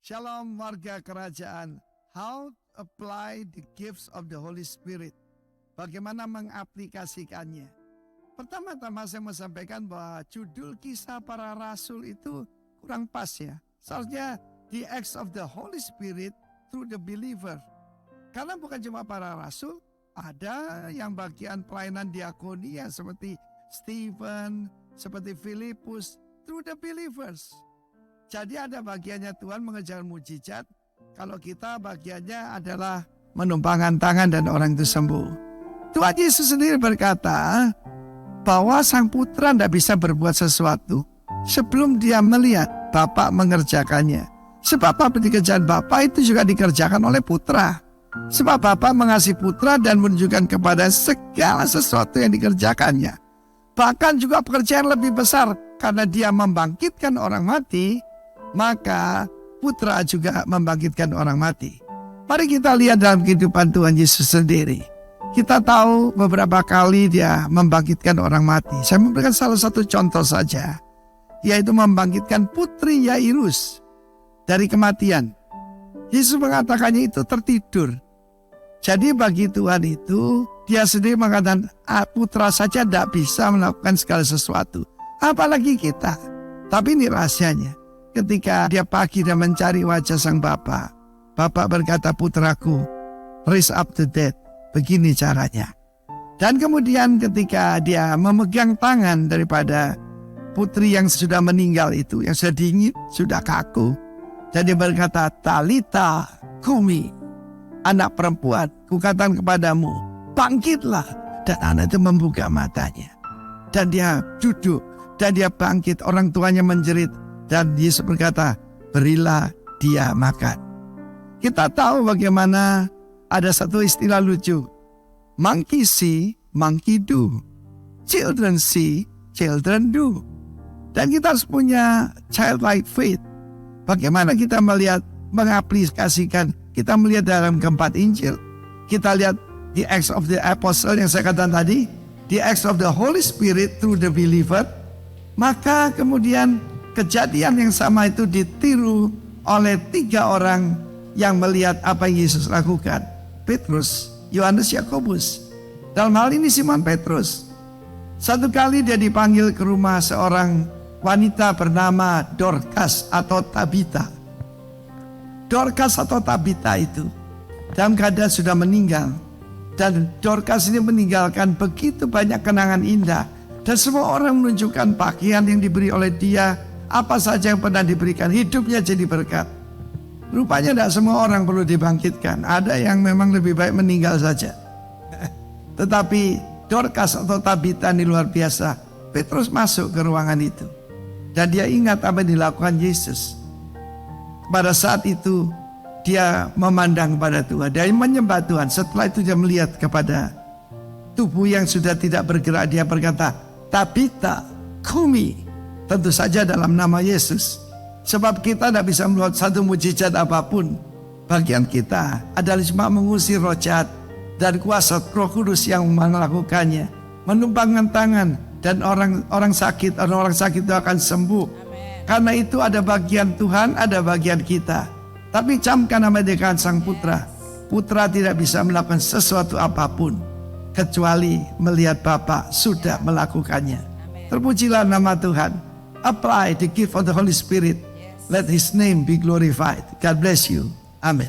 Shalom warga kerajaan. How to apply the gifts of the Holy Spirit. Bagaimana mengaplikasikannya. Pertama-tama saya mau sampaikan bahwa judul kisah para rasul itu kurang pas ya. Seharusnya the acts of the Holy Spirit through the believer. Karena bukan cuma para rasul, ada yang bagian pelayanan diakonia seperti Stephen, seperti Filipus, through the believers. Jadi ada bagiannya Tuhan mengejar mujizat, kalau kita bagiannya adalah menumpangkan tangan dan orang itu sembuh. Tuhan Yesus sendiri berkata bahwa Sang Putra tidak bisa berbuat sesuatu sebelum dia melihat Bapa mengerjakannya. Sebab apa dikerjakan Bapa itu juga dikerjakan oleh Putra. Sebab Bapa mengasihi Putra dan menunjukkan kepada segala sesuatu yang dikerjakannya. Bahkan juga pekerjaan lebih besar karena dia membangkitkan orang mati, maka Putra juga membangkitkan orang mati. Mari kita lihat dalam kehidupan Tuhan Yesus sendiri. Kita tahu beberapa kali dia membangkitkan orang mati. Saya memberikan salah satu contoh saja, yaitu membangkitkan putri Yairus dari kematian. Yesus mengatakannya itu tertidur. Jadi bagi Tuhan itu, dia sendiri mengatakan putra saja tidak bisa melakukan segala sesuatu, apalagi kita. Tapi ini rahasianya. Ketika dia pagi dan mencari wajah sang Bapa, Bapa berkata, putraku, raise up the dead. Begini caranya. Dan kemudian ketika dia memegang tangan daripada putri yang sudah meninggal itu, yang sudah dingin, sudah kaku, dan dia berkata, Talita kumi, anak perempuan, kukatakan kepadamu, bangkitlah. Dan anak itu membuka matanya. Dan dia duduk, dan dia bangkit. Orang tuanya menjerit. Dan Yesus berkata, berilah dia makan. Kita tahu bagaimana ada satu istilah lucu. Monkey see, monkey do. Children see, children do. Dan kita harus punya childlike faith. Bagaimana kita melihat, mengaplikasikan. Kita melihat dalam keempat Injil. Kita lihat the acts of the apostle yang saya katakan tadi. The acts of the Holy Spirit through the believer. Maka kemudian kejadian yang sama itu ditiru oleh 3 orang yang melihat apa yang Yesus lakukan. Petrus, Yohanes, Yakobus. Dalam hal ini Simon Petrus. Satu kali dia dipanggil ke rumah seorang wanita bernama Dorcas atau Tabita. Dorcas atau Tabita itu dalam keadaan sudah meninggal. Dan Dorcas ini meninggalkan begitu banyak kenangan indah. Dan semua orang menunjukkan pakaian yang diberi oleh dia, apa saja yang pernah diberikan, hidupnya jadi berkat. Rupanya tidak semua orang perlu dibangkitkan. Ada yang memang lebih baik meninggal saja. Tetapi Dorcas atau Tabita ini luar biasa. Petrus masuk ke ruangan itu. Dan dia ingat apa yang dilakukan Yesus. Pada saat itu dia memandang kepada Tuhan. Dia menyembah Tuhan. Setelah itu dia melihat kepada tubuh yang sudah tidak bergerak. Dia berkata, Tabita kumi. Tentu saja dalam nama Yesus. Sebab kita tidak bisa melihat satu mujizat apapun. Bagian kita adalah cuma mengusir roh jahat dan kuasa Roh Kudus yang melakukannya. Menumpangkan tangan dan orang sakit itu akan sembuh. Amen. Karena itu ada bagian Tuhan, ada bagian kita. Tapi camkan nama dikatakan Sang Putra. Putra tidak bisa melakukan sesuatu apapun kecuali melihat Bapa sudah melakukannya. Amen. Terpujilah nama Tuhan. Apply the gift of the Holy Spirit. Let His name be glorified. God bless you. Amen.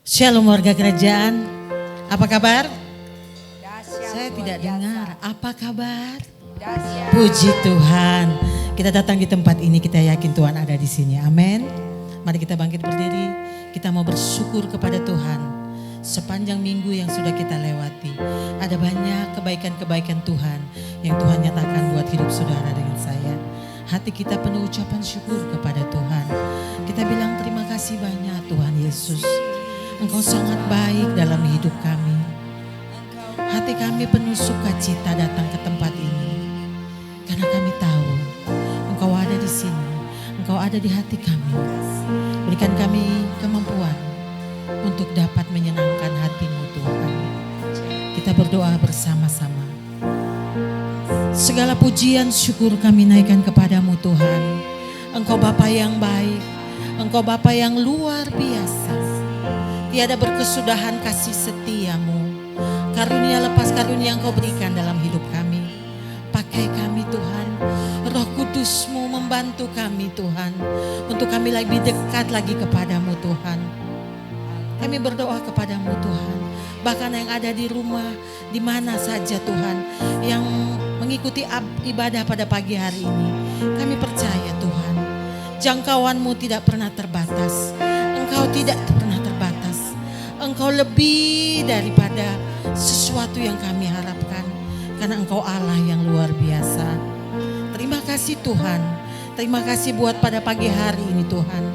Shalom warga kerajaan. Apa kabar? Saya tidak dengar. Apa kabar? Puji Tuhan. Kita datang di tempat ini, kita yakin Tuhan ada di sini. Amin. Mari kita bangkit berdiri. Kita mau bersyukur kepada Tuhan. Sepanjang minggu yang sudah kita lewati, ada banyak kebaikan-kebaikan Tuhan yang Tuhan nyatakan buat hidup saudara dengan saya. Hati kita penuh ucapan syukur kepada Tuhan. Kita bilang terima kasih banyak Tuhan Yesus. Engkau sangat baik dalam hidup kami. Hati kami penuh sukacita datang ke tempat ini. Karena kami tahu Engkau ada di sini. Engkau ada di hati kami. Berikan kami kemampuan untuk dapat menyenangkan hati-Mu Tuhan. Kita berdoa bersama-sama. Segala pujian syukur kami naikkan kepadamu Tuhan. Engkau Bapa yang baik. Engkau Bapa yang luar biasa. Tiada berkesudahan kasih setiamu. Karunia lepas karunia Engkau berikan dalam hidup kami. Pakai kami Tuhan. Roh Kudus-Mu membantu kami Tuhan. Untuk kami lebih dekat lagi kepadamu Tuhan. Kami berdoa kepadamu Tuhan. Bahkan yang ada di rumah, di mana saja Tuhan, yang mengikuti ibadah pada pagi hari ini. Kami percaya Tuhan, jangkauan-Mu tidak pernah terbatas. Engkau tidak pernah terbatas. Engkau lebih daripada sesuatu yang kami harapkan. Karena Engkau Allah yang luar biasa. Terima kasih Tuhan. Terima kasih buat pada pagi hari ini Tuhan.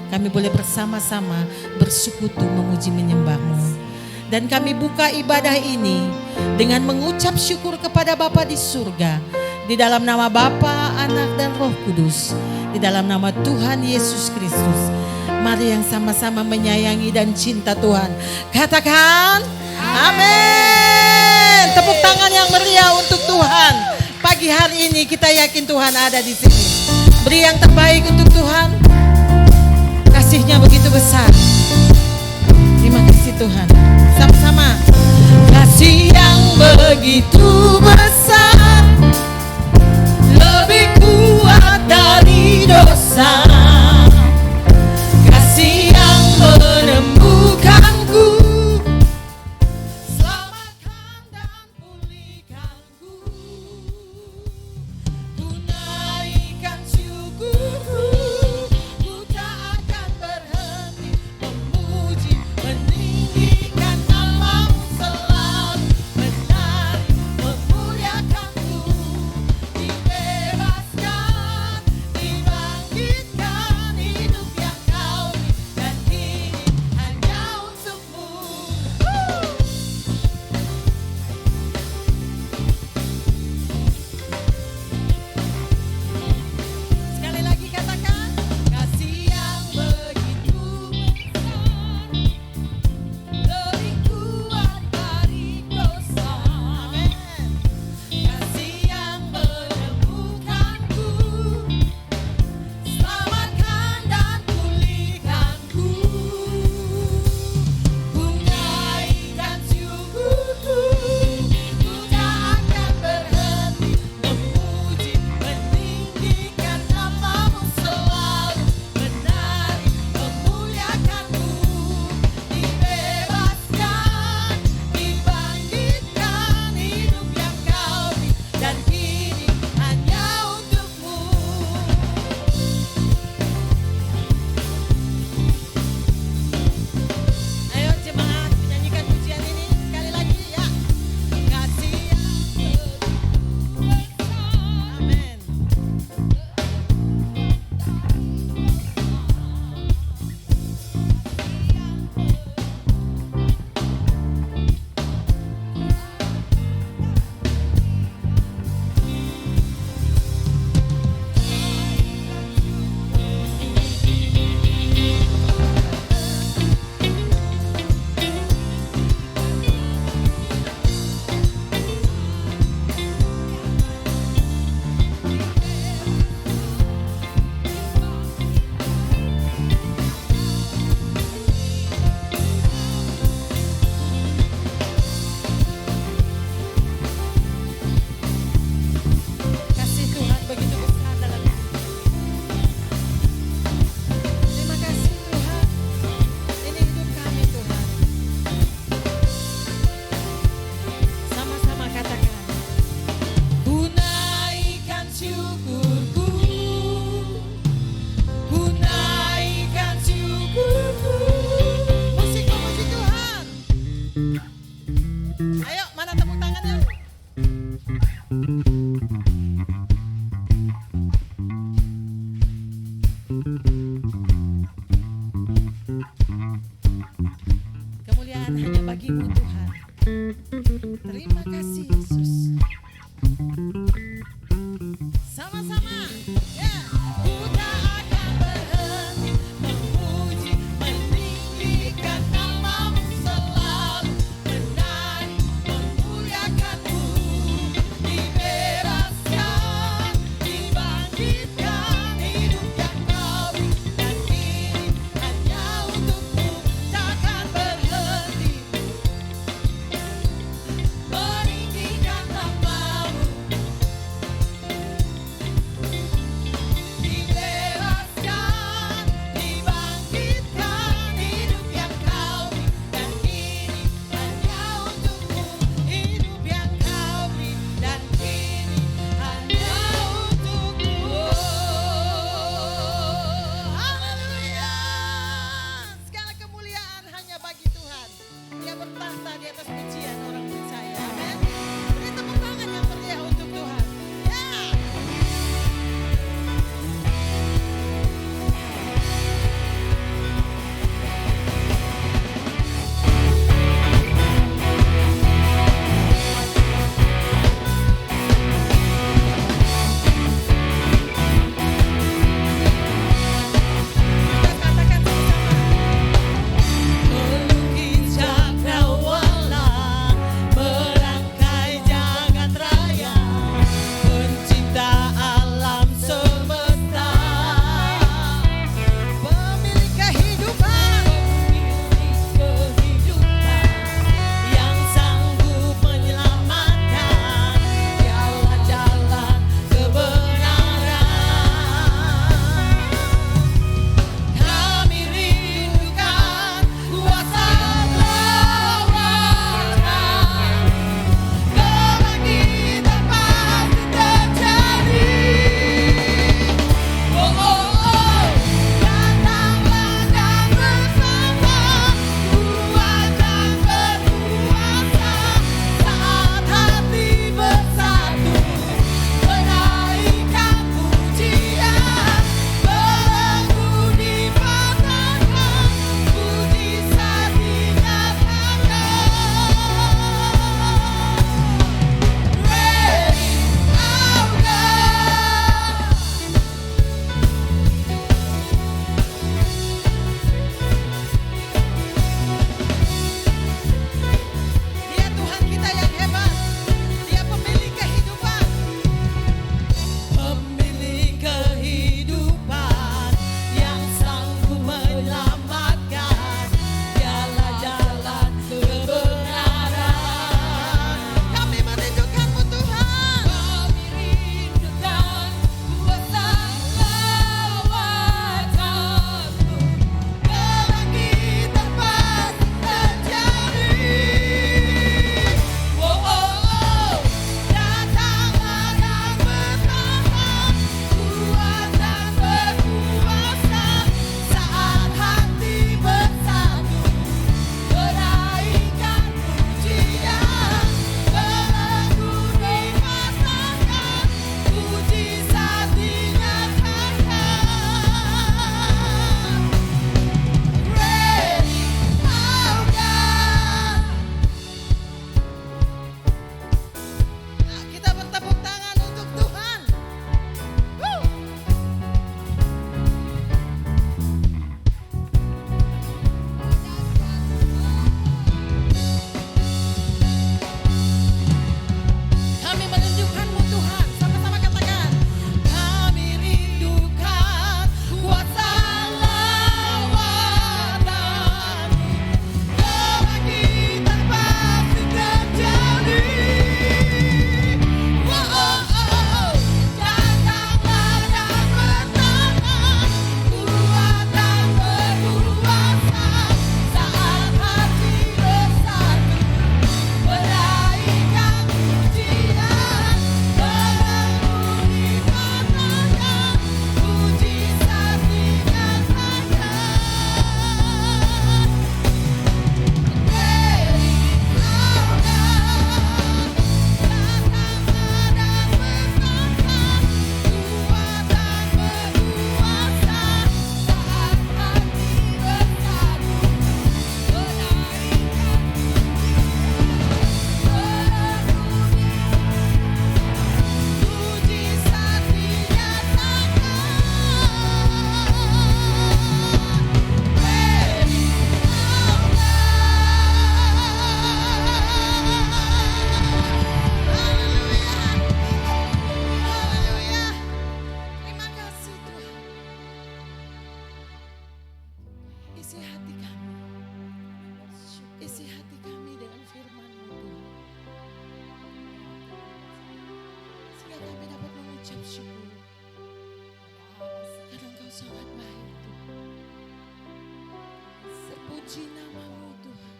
Kami boleh bersama-sama bersekutu memuji menyembah-Mu. Dan kami buka ibadah ini dengan mengucap syukur kepada Bapa di surga. Di dalam nama Bapa, Anak dan Roh Kudus. Di dalam nama Tuhan Yesus Kristus. Mari yang sama-sama menyayangi dan cinta Tuhan. Katakan amin. Tepuk tangan yang meriah untuk Tuhan. Pagi hari ini kita yakin Tuhan ada di sini. Beri yang terbaik untuk Tuhan. Kasih-Nya begitu besar. Terima kasih Tuhan. Sama-sama. Kasih yang begitu besar, lebih kuat dari dosa. Kasih yang menemukanku, selamatkan dan pulihkanku. Ku naikkan syukurku, ku tak akan berhenti memuji, meninggikan nama-Mu selalu, menari, memuliakan-Mu. Dibebaskan, dibangkitkan, hidup yang Kau beri, dan kini hanya untuk-Mu. Sekali lagi katakan, kasih yang begitu besar, lebih kuat dari dosa. Amin. Kasih yang menemukanku, selamatkan dan pulihkanku. Ku naikkan syukurku, ku tak akan berhenti memuji, meninggikan nama-Mu selalu, menari, memuliakan-Mu. Dibebaskan, dibangkitkan, hidup yang Kau beri, dan kini hanya untuk-Mu. Ayo jemaat menyanyikan pujian ini sekali lagi ya. Kasih yang begitu besar. Amin. Isi hati kami. Isi hati kami dengan firman-Mu Tuhan. Sehingga kami dapat mengucap syukur. Karena Engkau sangat baik Tuhan. Terpuji nama-Mu Tuhan.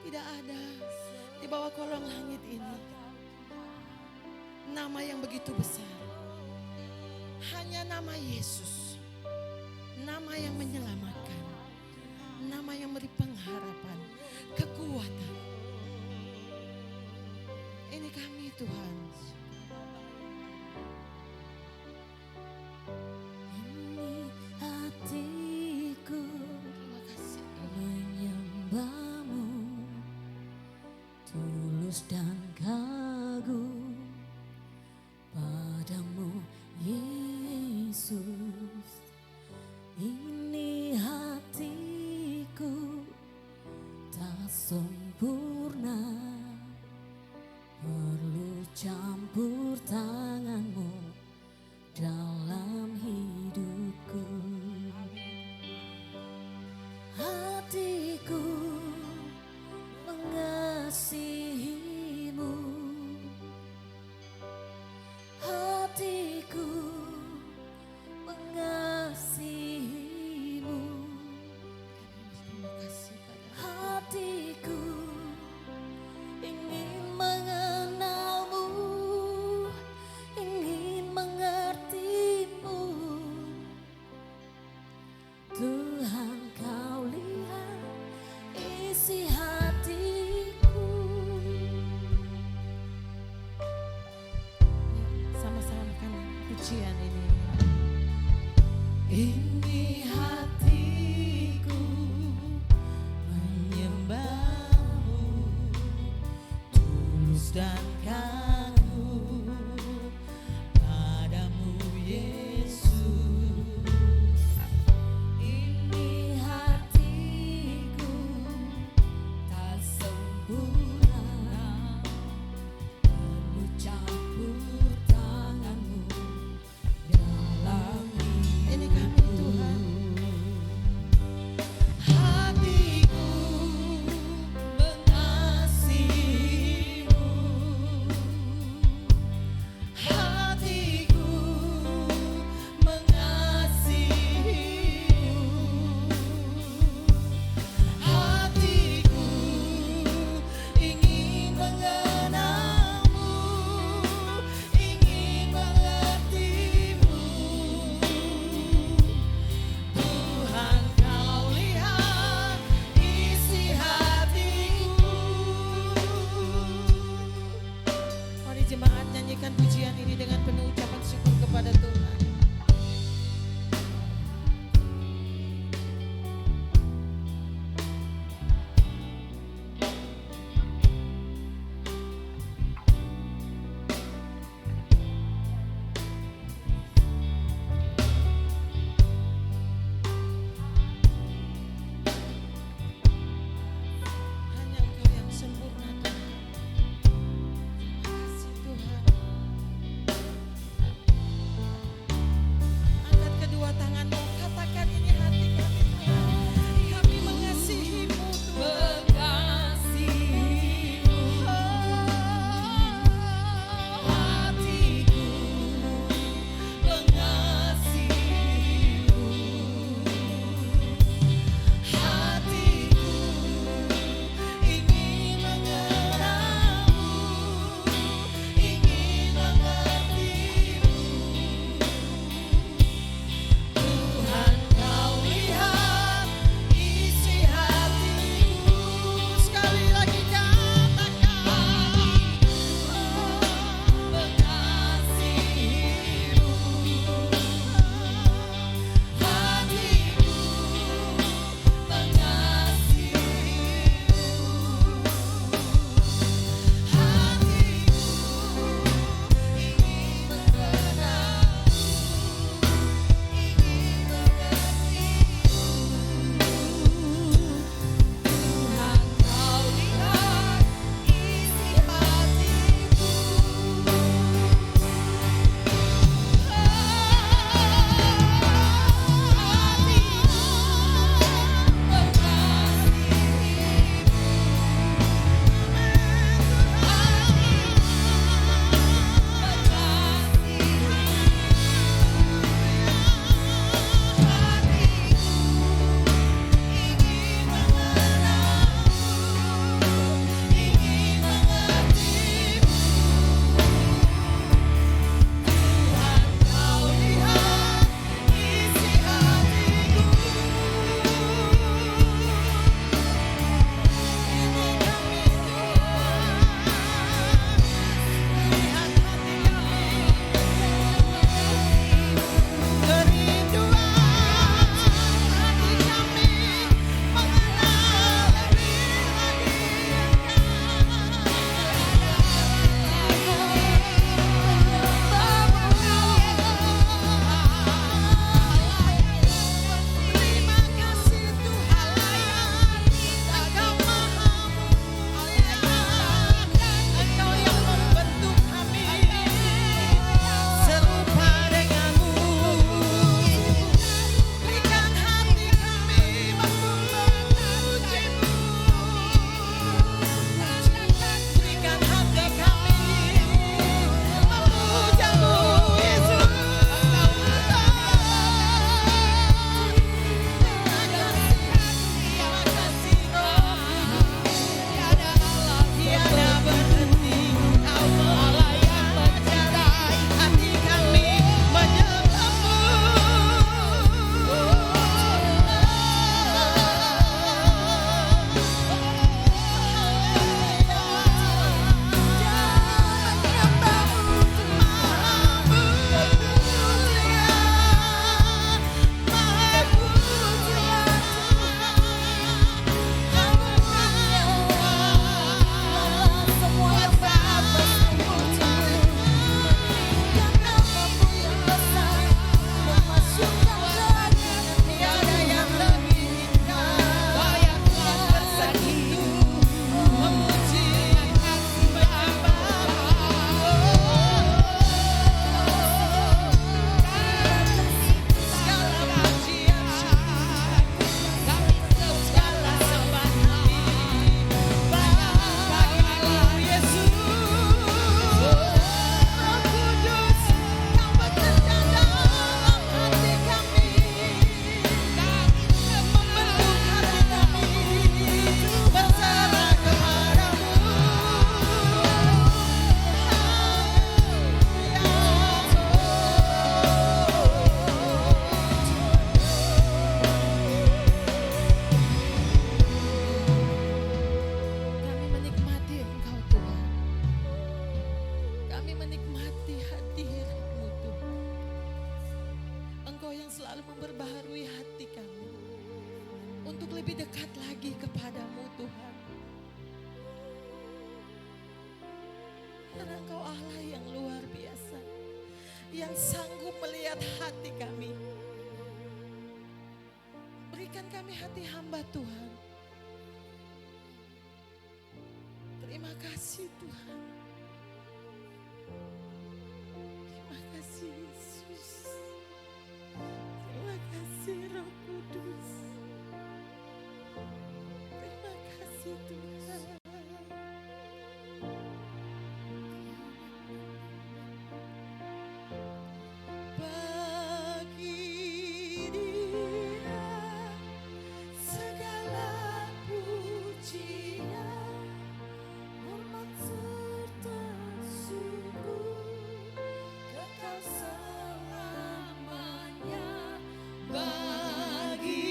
Tidak ada di bawah kolong langit ini nama yang begitu besar. Hanya nama Yesus. Nama yang menyelamatkan. Nama yang memberi pengharapan, kekuatan. Ini kami Tuhan. Ini hatiku Terima kasih Tuhan. menyembah-Mu, tulus dan kagum padamu Yesus. Ini hatiku tak sempurna, perlu campur tangan-Mu dalam hidupku. Hatiku mengasihi-Mu, hatiku Engkau yang selalu memperbaharui hati kami untuk lebih dekat lagi kepadamu Tuhan. Karena Engkau Allah yang luar biasa, yang sanggup melihat hati kami. Berikan kami hati hamba Tuhan. Terima kasih Tuhan. Terima kasih Yesus. Terima kasih Roh Kudus. Terima kasih Tuhan. Bagi Dia segala pujian, hormat serta syukur kekal selamanya. Bagi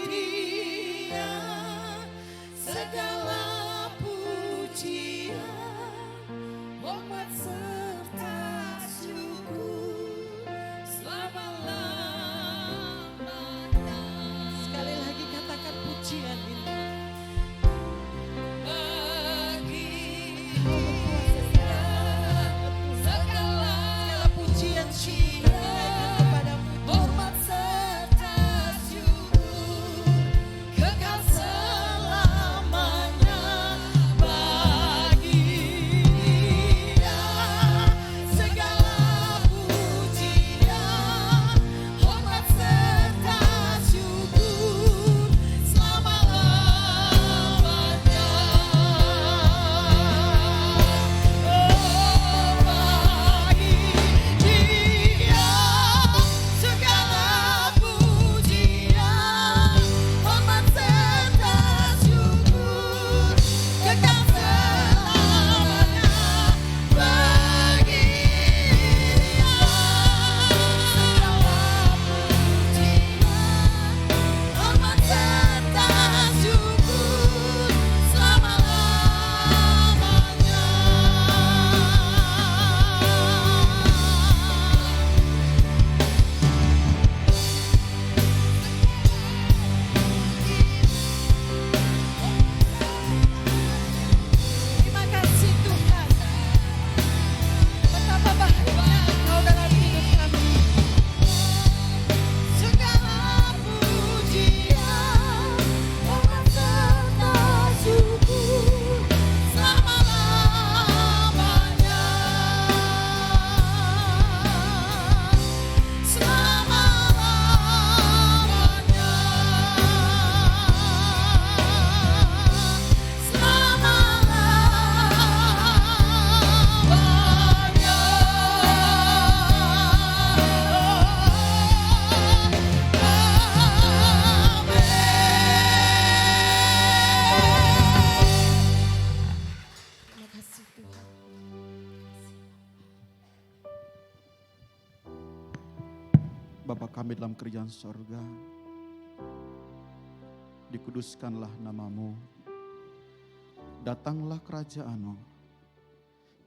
Dia segala pujian, hormat serta syukur selama-lamanya. Sekali lagi katakan pujian ini. Bagi Dia segala pujian syukur kepadamu, hormat serta syukur kekal selamanya. Bagi Dia segala pujian, hormat serta syukur selama-lamanya. Terima kasih Tuhan. Betapa bahagia Engkau dalam hidup kami. Segala pujian, hormat serta syukur selama-lamanya. Selama-lamanya. Terima kasih Tuhan. Bapa kami dalam kerajaan sorga, dikuduskanlah namamu, datanglah kerajaanmu,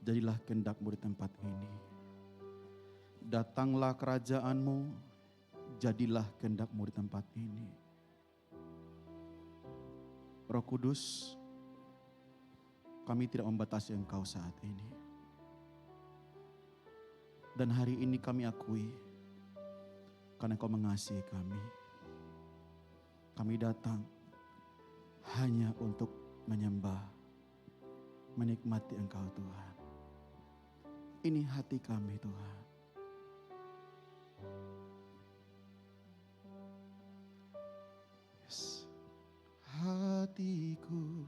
jadilah kehendakmu di tempat ini. Datanglah kerajaanmu, jadilah kehendakmu di tempat ini. Roh Kudus, kami tidak membatasi Engkau saat ini. Dan hari ini kami akui, karena Engkau mengasihi kami. Kami datang hanya untuk menyembah, menikmati Engkau Tuhan. Ini hati kami Tuhan. Yes. Hatiku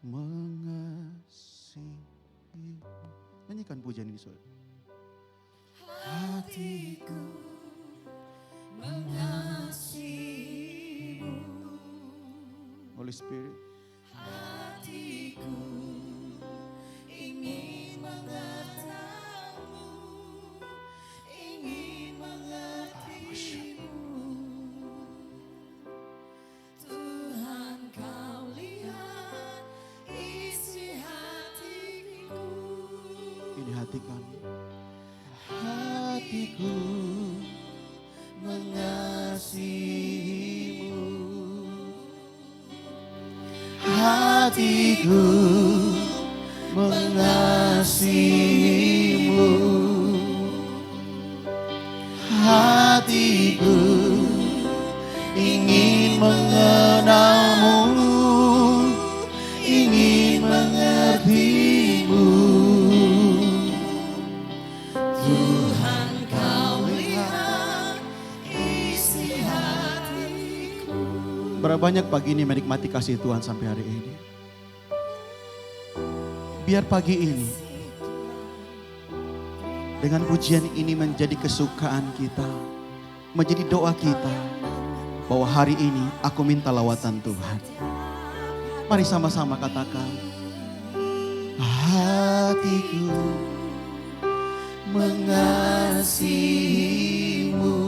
mengasihi. Nyanyikan pujian ini saudara. Hatiku mengasihimu, Holy Spirit. hatiku ingin mengertamu, ingin mengertimu. Tuhan kau lihat isi hatiku. Ini hati kami. Hatiku hatiku mengasihimu, hatiku ingin mengenalmu, ingin mengertimu. Tuhan kau lihat isi hatiku. Berapa banyak pagi ini menikmati kasih Tuhan sampai hari ini? Biar pagi ini dengan pujian ini menjadi kesukaan kita, menjadi doa kita, bahwa hari ini aku minta lawatan Tuhan. Mari sama-sama katakan, hatiku mengasihimu,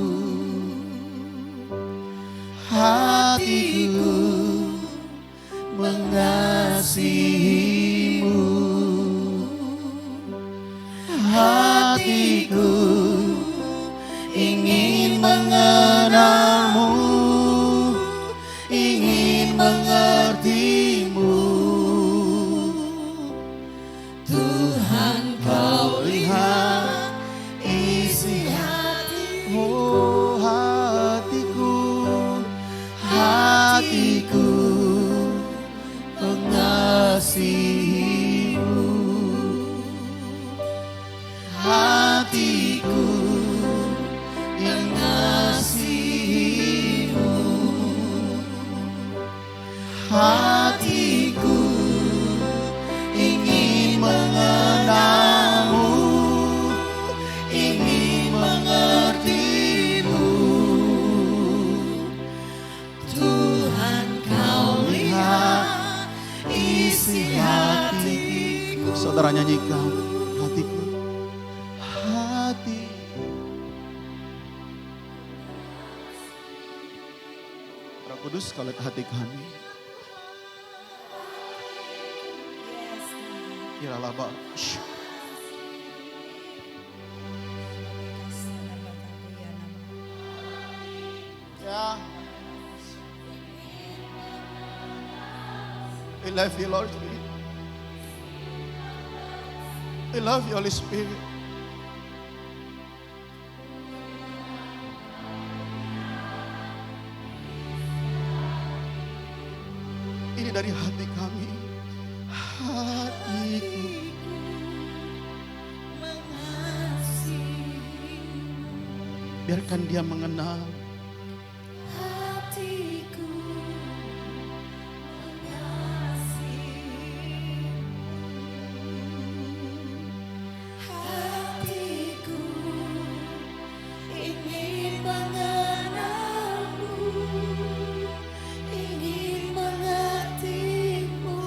hatiku mengasihimu, hatiku ingin mengenalmu, ingin mengertimu. Tuhan kau Lihat isi hatiku, oh hatiku, hatiku mengasihimu, hatiku yang mengasihimu, hatiku ingin mengenalmu, ingin mengertimu. Tuhan kau lihat isi hatiku. Saudara nyanyikan, hatiku, hati. Roh Kudus, kau lihat hati kami. Kiralah Bapa. Ya. We love you, Lord. We love you, Holy Spirit. Ini dari hati kami. Hatiku biarkan dia mengenal. Hatiku hatiku ingin mengenalmu, ingin mengertimu.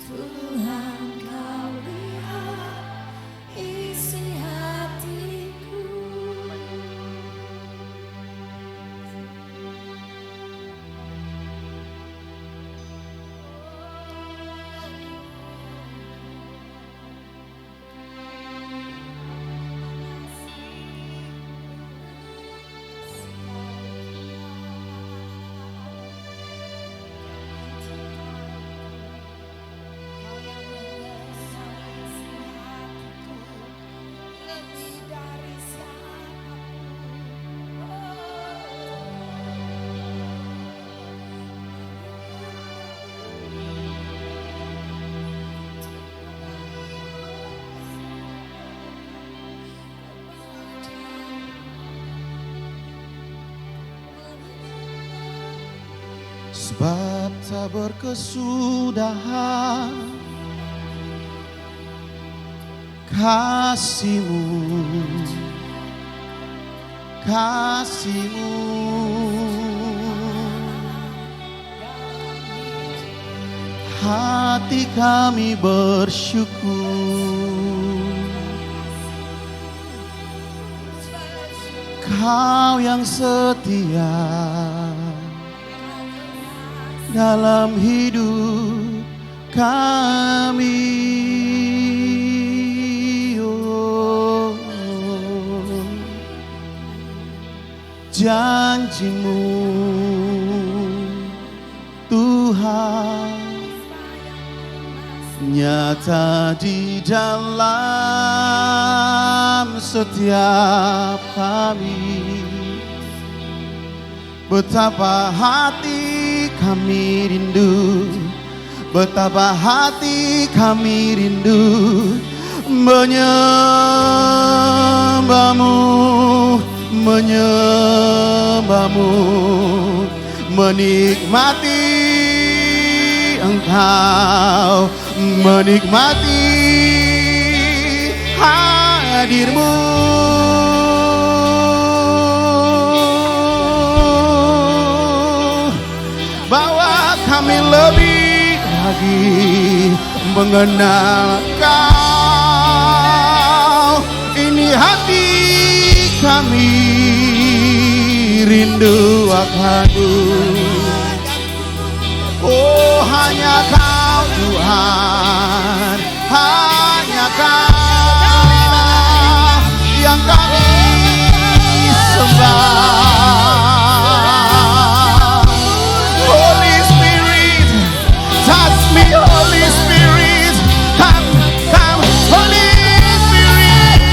Tuhan kau lihat isi hatiku. Lebih dari Sebab tak berkesudahan kasih-Mu, kasih-Mu. Hati kami bersyukur, Kau yang setia dalam hidup kami. Oh, janji-Mu nyata di dalam setiap kami. Betapa hati kami rindu, betapa hati kami rindu menyembahmu, menyembahmu, menikmati Engkau, menikmati hadirmu. Bawa kami lebih lagi mengenal Kau. Ini hati kami rindu akanmu. Oh, hanya Kau Tuhan, hanya Kau yang kami sembah. Holy Spirit, touch me, Holy Spirit, come, come, Holy Spirit.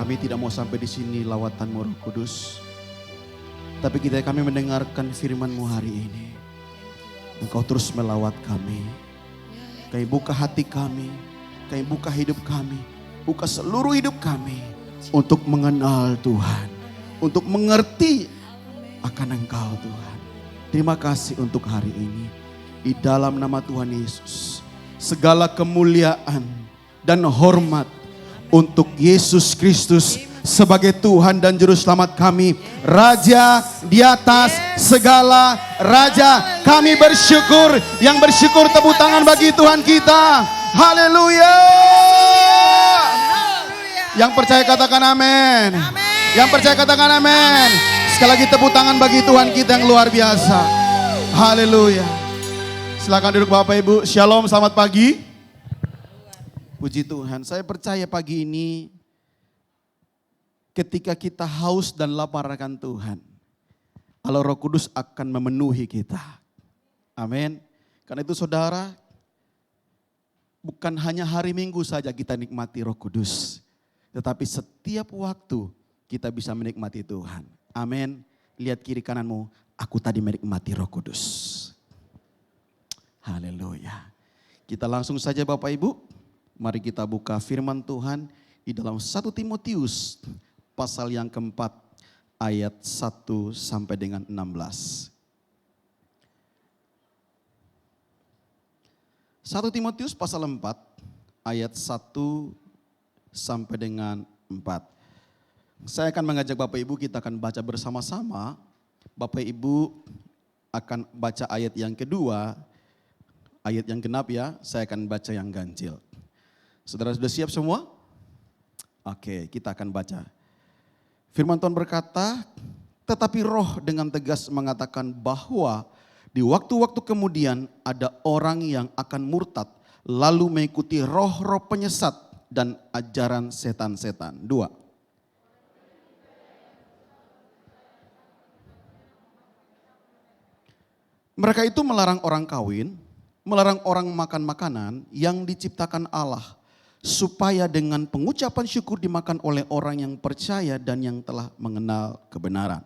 Kami tidak mau sampai di sini lawatan Roh Kudus. Tapi kami mendengarkan firman-Mu hari ini. Engkau terus melawat kami. Kami buka hati kami. Kami buka hidup kami. Buka seluruh hidup kami. Untuk mengenal Tuhan. Untuk mengerti akan Engkau Tuhan. Terima kasih untuk hari ini. Di dalam nama Tuhan Yesus. Segala kemuliaan dan hormat untuk Yesus Kristus sebagai Tuhan dan Juru Selamat kami. Raja di atas segala raja. Kami bersyukur. Yang bersyukur tepuk tangan bagi Tuhan kita. Haleluya. Yang percaya katakan amin. Yang percaya katakan amin. Sekali lagi tepuk tangan bagi Tuhan kita yang luar biasa. Haleluya. Silakan duduk Bapak Ibu. Shalom, selamat pagi. Puji Tuhan, saya percaya pagi ini ketika kita haus dan lapar akan Tuhan, Allah Roh Kudus akan memenuhi kita. Amin. Karena itu saudara, bukan hanya hari Minggu saja kita nikmati Roh Kudus, tetapi setiap waktu kita bisa menikmati Tuhan. Amin. Lihat kiri kananmu, aku tadi menikmati Roh Kudus. Haleluya. Kita langsung saja Bapak Ibu. Mari kita buka firman Tuhan di dalam 1 Timotius pasal yang keempat ayat 1 sampai dengan 16. 1 Timotius pasal 4 ayat 1 sampai dengan 4. Saya akan mengajak Bapak Ibu, kita akan baca bersama-sama. Bapak Ibu akan baca ayat yang kedua, ayat yang genap ya, saya akan baca yang ganjil. Saudara sudah siap semua? Oke, kita akan baca. Firman Tuhan berkata, tetapi roh dengan tegas mengatakan bahwa di waktu-waktu kemudian ada orang yang akan murtad, lalu mengikuti roh-roh penyesat dan ajaran setan-setan. 2. Mereka itu melarang orang kawin, melarang orang makan makanan yang diciptakan Allah, supaya dengan pengucapan syukur dimakan oleh orang yang percaya dan yang telah mengenal kebenaran.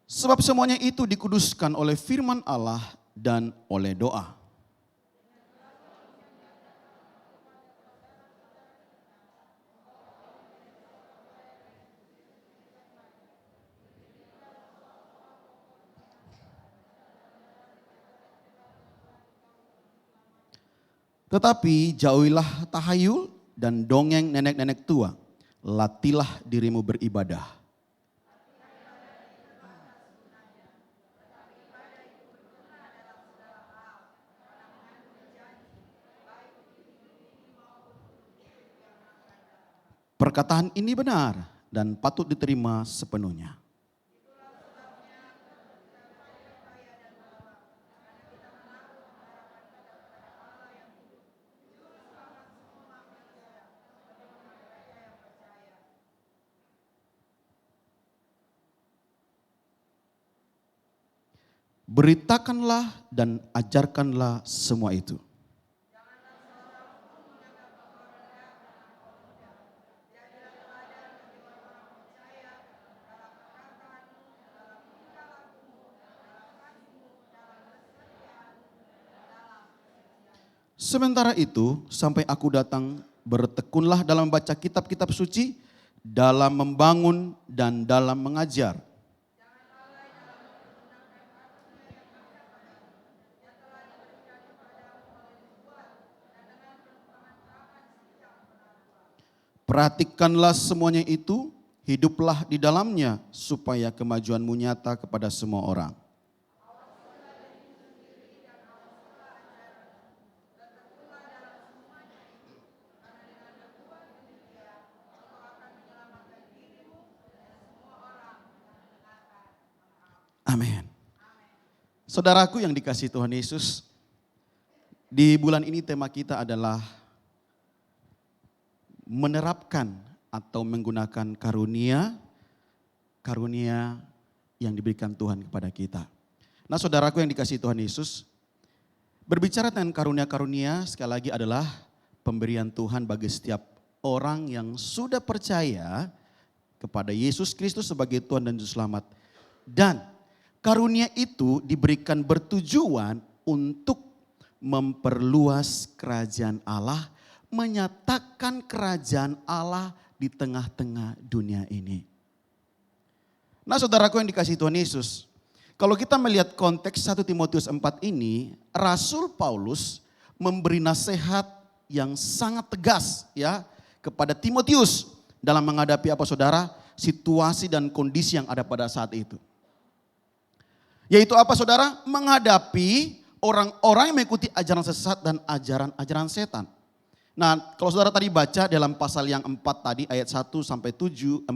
Sebab semuanya itu dikuduskan oleh firman Allah dan oleh doa. Tetapi jauhilah tahayul dan dongeng nenek-nenek tua. Latilah dirimu beribadah. Perkataan ini benar dan patut diterima sepenuhnya. Beritakanlah dan ajarkanlah semua itu. Sementara itu, sampai aku datang, bertekunlah dalam membaca kitab-kitab suci, dalam membangun dan dalam mengajar. Perhatikanlah semuanya itu, hiduplah di dalamnya, supaya kemajuanmu nyata kepada semua orang. Amin. Saudaraku yang dikasihi Tuhan Yesus, di bulan ini tema kita adalah menerapkan atau menggunakan karunia yang diberikan Tuhan kepada kita. Nah saudaraku yang dikasihi Tuhan Yesus, berbicara tentang karunia-karunia sekali lagi adalah pemberian Tuhan bagi setiap orang yang sudah percaya kepada Yesus Kristus sebagai Tuhan dan Juru Selamat. Dan karunia itu diberikan bertujuan untuk memperluas kerajaan Allah, menyatakan kerajaan Allah di tengah-tengah dunia ini. Nah saudaraku yang dikasihi Tuhan Yesus, kalau kita melihat konteks 1 Timotius 4 ini, Rasul Paulus memberi nasihat yang sangat tegas ya kepada Timotius dalam menghadapi apa saudara? Situasi dan kondisi yang ada pada saat itu. Yaitu apa saudara? Menghadapi orang-orang yang mengikuti ajaran sesat dan ajaran-ajaran setan. Nah kalau saudara tadi baca dalam pasal yang 4 tadi ayat 1 sampai 7, 4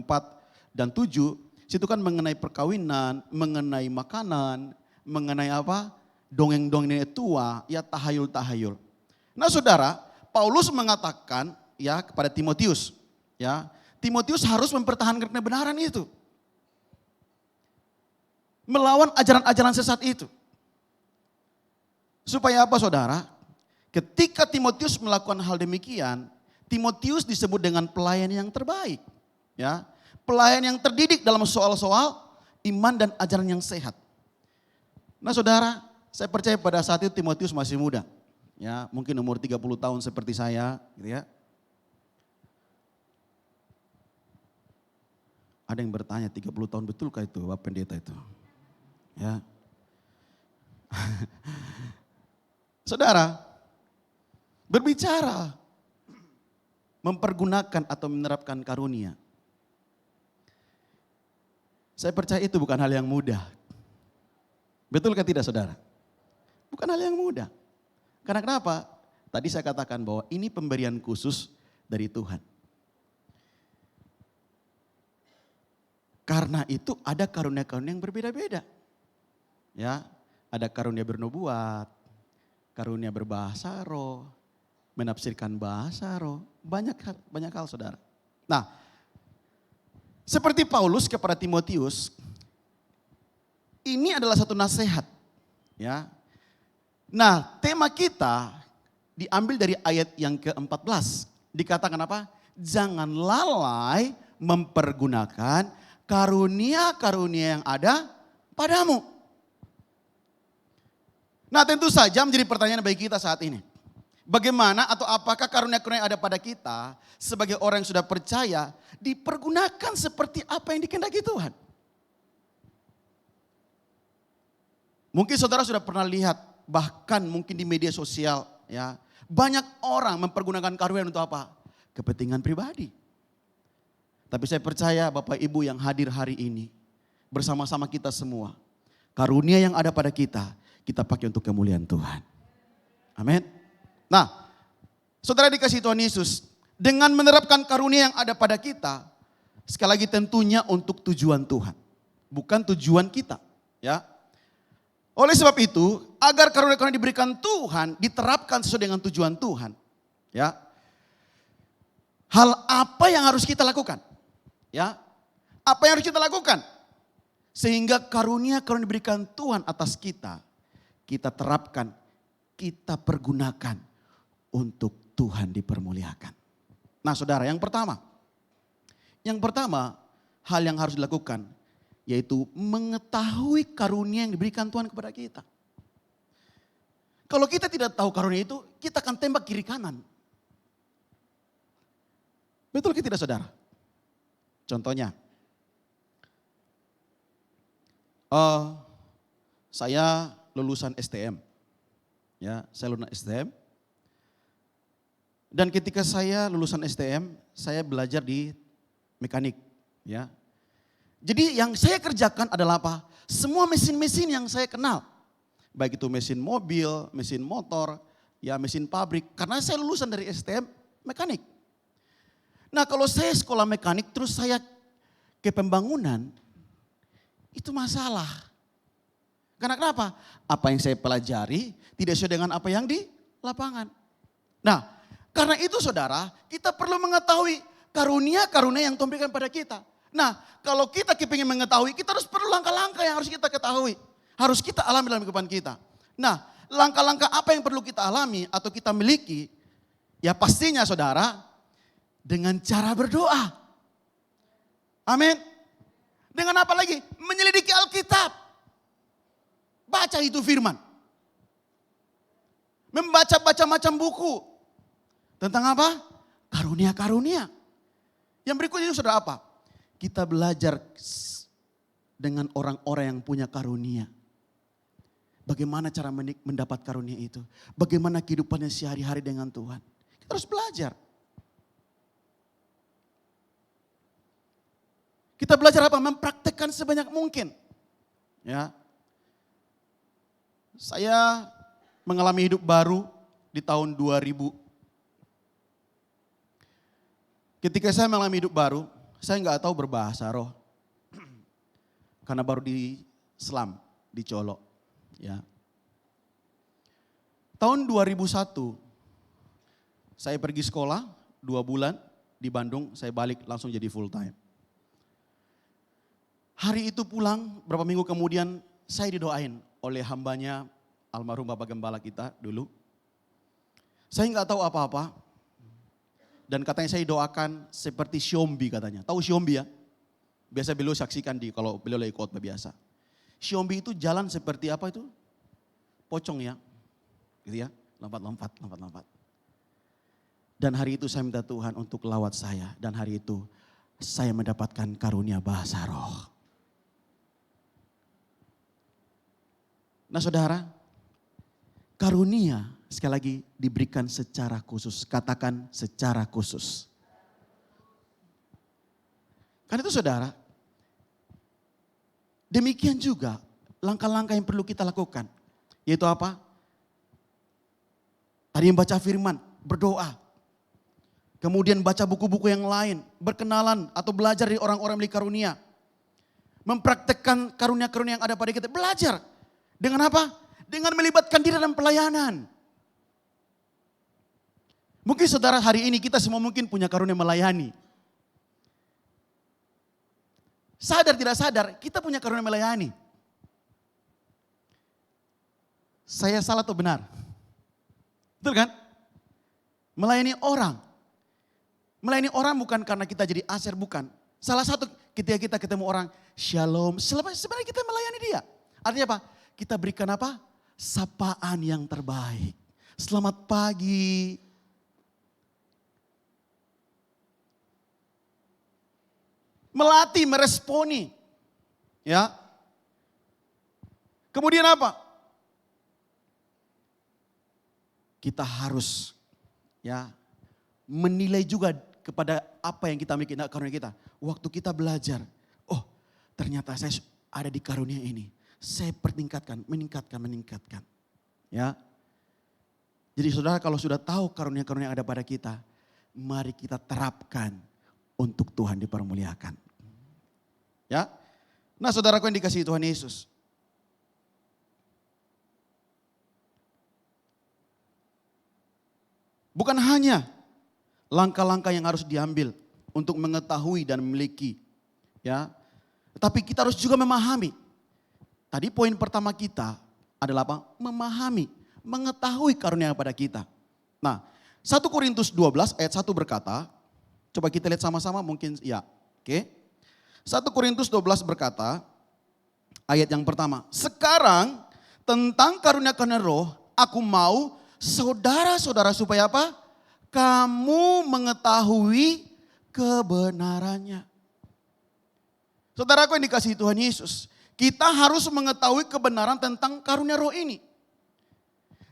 dan 7. Situ kan mengenai perkawinan, mengenai makanan, mengenai apa? Dongeng-dongeng tua, ya tahayul-tahayul. Nah saudara, Paulus mengatakan ya kepada Timotius. Ya, Timotius harus mempertahankan kebenaran itu. Melawan ajaran-ajaran sesat itu. Supaya apa saudara? Ketika Timotius melakukan hal demikian, Timotius disebut dengan pelayan yang terbaik. Ya, pelayan yang terdidik dalam soal-soal iman dan ajaran yang sehat. Nah saudara, saya percaya pada saat itu Timotius masih muda. Ya, mungkin umur 30 tahun seperti saya, gitu ya. Ada yang bertanya 30 tahun betulkah itu Bapak Pendeta itu? Ya. Saudara, berbicara mempergunakan atau menerapkan karunia. Saya percaya itu bukan hal yang mudah. Betulkah tidak saudara? Bukan hal yang mudah. Karena kenapa? Tadi saya katakan bahwa ini pemberian khusus dari Tuhan. Karena itu ada karunia-karunia yang berbeda-beda. Ya, ada karunia bernubuat, karunia berbahasa roh, menafsirkan bahasa roh, banyak hal saudara. Nah, seperti Paulus kepada Timotius, ini adalah satu nasihat, ya. Nah, tema kita diambil dari ayat yang ke-14. Dikatakan apa? Jangan lalai mempergunakan karunia-karunia yang ada padamu. Nah, tentu saja menjadi pertanyaan bagi kita saat ini. Bagaimana atau apakah karunia-karunia yang ada pada kita sebagai orang yang sudah percaya dipergunakan seperti apa yang dikehendaki Tuhan? Mungkin saudara sudah pernah lihat, bahkan mungkin di media sosial, ya, banyak orang mempergunakan karunia untuk apa? Kepentingan pribadi. Tapi saya percaya Bapak Ibu yang hadir hari ini bersama-sama kita semua, karunia yang ada pada kita pakai untuk kemuliaan Tuhan. Amin. Nah, saudara dikasih Tuhan Yesus, dengan menerapkan karunia yang ada pada kita, sekali lagi tentunya untuk tujuan Tuhan, bukan tujuan kita, ya. Oleh sebab itu, agar karunia-karunia diberikan Tuhan, diterapkan sesuai dengan tujuan Tuhan, ya. Hal apa yang harus kita lakukan? Ya. Apa yang harus kita lakukan? Sehingga karunia-karunia diberikan Tuhan atas kita terapkan, kita pergunakan untuk Tuhan dipermuliakan. Nah saudara, yang pertama hal yang harus dilakukan yaitu mengetahui karunia yang diberikan Tuhan kepada kita. Kalau kita tidak tahu karunia itu, kita akan tembak kiri kanan. Betul tidak saudara? Contohnya, saya lulusan STM. Ya, saya lulusan STM. Dan ketika saya lulusan STM, saya belajar di mekanik, ya. Jadi yang saya kerjakan adalah apa? Semua mesin-mesin yang saya kenal. Baik itu mesin mobil, mesin motor, ya mesin pabrik. Karena saya lulusan dari STM mekanik. Nah kalau saya sekolah mekanik terus saya ke pembangunan, itu masalah. Karena kenapa? Apa yang saya pelajari tidak sesuai dengan apa yang di lapangan. Nah, karena itu saudara, kita perlu mengetahui karunia-karunia yang Tuhan berikan pada kita. Nah, kalau kita ingin mengetahui, kita harus perlu langkah-langkah yang harus kita ketahui. Harus kita alami dalam kehidupan kita. Nah, langkah-langkah apa yang perlu kita alami atau kita miliki? Ya pastinya saudara, dengan cara berdoa. Amin. Dengan apa lagi? Menyelidiki Alkitab. Baca itu firman. Membaca macam buku. Tentang apa? Karunia-karunia. Yang berikutnya saudara apa? Kita belajar dengan orang-orang yang punya karunia. Bagaimana cara mendapat karunia itu. Bagaimana kehidupannya sehari-hari dengan Tuhan. Kita harus belajar. Kita belajar apa? Mempraktekkan sebanyak mungkin. Ya. Saya mengalami hidup baru di tahun 2000. Ketika saya mengalami hidup baru, saya nggak tahu berbahasa roh. Karena baru di Islam, di Colo. Ya. Tahun 2001, saya pergi sekolah 2 bulan di Bandung, saya balik langsung jadi full time. Hari itu pulang, berapa minggu kemudian saya didoain oleh hambanya almarhum Bapak Gembala kita dulu. Saya nggak tahu apa-apa. Dan katanya saya doakan seperti Xiombi katanya. Tahu Xiombi ya? Biasa beliau saksikan kalau beliau lagi khotbah biasa. Xiombi itu jalan seperti apa itu? Pocong ya. Gitu ya. Lompat-lompat. Dan hari itu saya minta Tuhan untuk lawat saya. Dan hari itu saya mendapatkan karunia bahasa roh. Nah saudara, karunia sekali lagi diberikan secara khusus. Katakan secara khusus. Karena itu saudara, Demikian juga langkah-langkah yang perlu kita lakukan. Yaitu apa? Tadi membaca firman, berdoa. Kemudian baca buku-buku yang lain, berkenalan atau belajar dari orang-orang yang memiliki karunia. Mempraktekkan karunia-karunia yang ada pada kita. Belajar. Dengan apa? Dengan melibatkan diri dalam pelayanan. Mungkin saudara hari ini kita semua mungkin punya karunia melayani. Sadar tidak sadar, kita punya karunia melayani. Saya salah atau benar? Betul kan? Melayani orang. Melayani orang bukan karena kita jadi aser, bukan. Salah satu ketika kita ketemu orang, shalom, sebenarnya kita melayani dia. Artinya apa? Kita berikan apa? Sapaan yang terbaik. Selamat pagi. Melatih, meresponi. Ya. Kemudian apa? Kita harus ya menilai juga kepada apa yang kita miliki, karunia kita. Waktu kita belajar, oh ternyata saya ada di karunia ini. Saya meningkatkan. Ya. Jadi saudara kalau sudah tahu karunia-karunia yang ada pada kita, mari kita terapkan untuk Tuhan dipermuliakan. Ya. Nah saudaraku yang dikasihi Tuhan Yesus. Bukan hanya langkah-langkah yang harus diambil untuk mengetahui dan memiliki. Ya. Tetapi kita harus juga memahami. Tadi poin pertama kita adalah apa? Memahami, mengetahui karunia pada kita. Nah 1 Korintus 12 ayat 1 berkata, coba kita lihat sama-sama mungkin ya. Oke. 1 Korintus 12 berkata, ayat yang pertama. Sekarang tentang karunia-karunia roh, aku mau saudara-saudara supaya apa? Kamu mengetahui kebenarannya. Saudaraku yang dikasihi Tuhan Yesus, kita harus mengetahui kebenaran tentang karunia roh ini.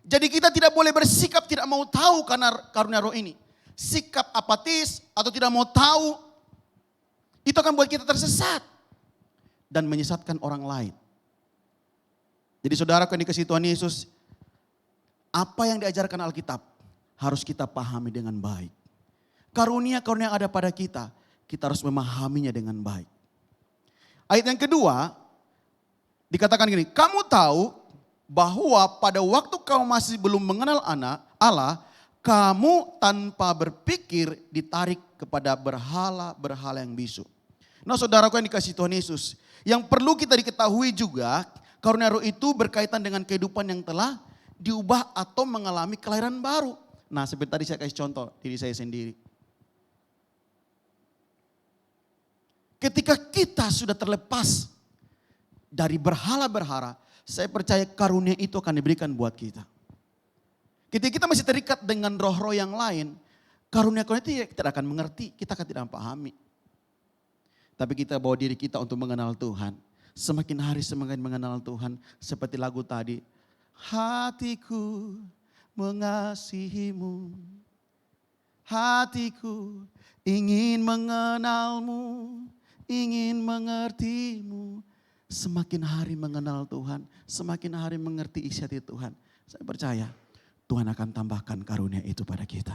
Jadi kita tidak boleh bersikap tidak mau tahu karena karunia roh ini. Sikap apatis atau tidak mau tahu, itu akan buat kita tersesat dan menyesatkan orang lain. Jadi saudaraku yang dikasihi Tuhan Yesus, apa yang diajarkan Alkitab harus kita pahami dengan baik. Karunia-karunia yang ada pada kita, kita harus memahaminya dengan baik. Ayat yang kedua, dikatakan gini, kamu tahu bahwa pada waktu kamu masih belum mengenal Allah, kamu tanpa berpikir ditarik kepada berhala-berhala yang bisu. Nah saudaraku yang dikasihi Tuhan Yesus, yang perlu kita diketahui juga, karunia roh itu berkaitan dengan kehidupan yang telah diubah atau mengalami kelahiran baru. Nah seperti tadi saya kasih contoh diri saya sendiri. Ketika kita sudah terlepas dari berhala-berhala, saya percaya karunia itu akan diberikan buat kita. Ketika kita masih terikat dengan roh-roh yang lain, karunia-karunia itu kita tidak akan mengerti, kita akan tidak pahami. Tapi kita bawa diri kita untuk mengenal Tuhan. Semakin hari semakin mengenal Tuhan, seperti lagu tadi. Hatiku mengasihimu, hatiku ingin mengenalmu, ingin mengertimu. Semakin hari mengenal Tuhan, semakin hari mengerti isi hati Tuhan. Saya percaya Tuhan akan tambahkan karunia itu pada kita.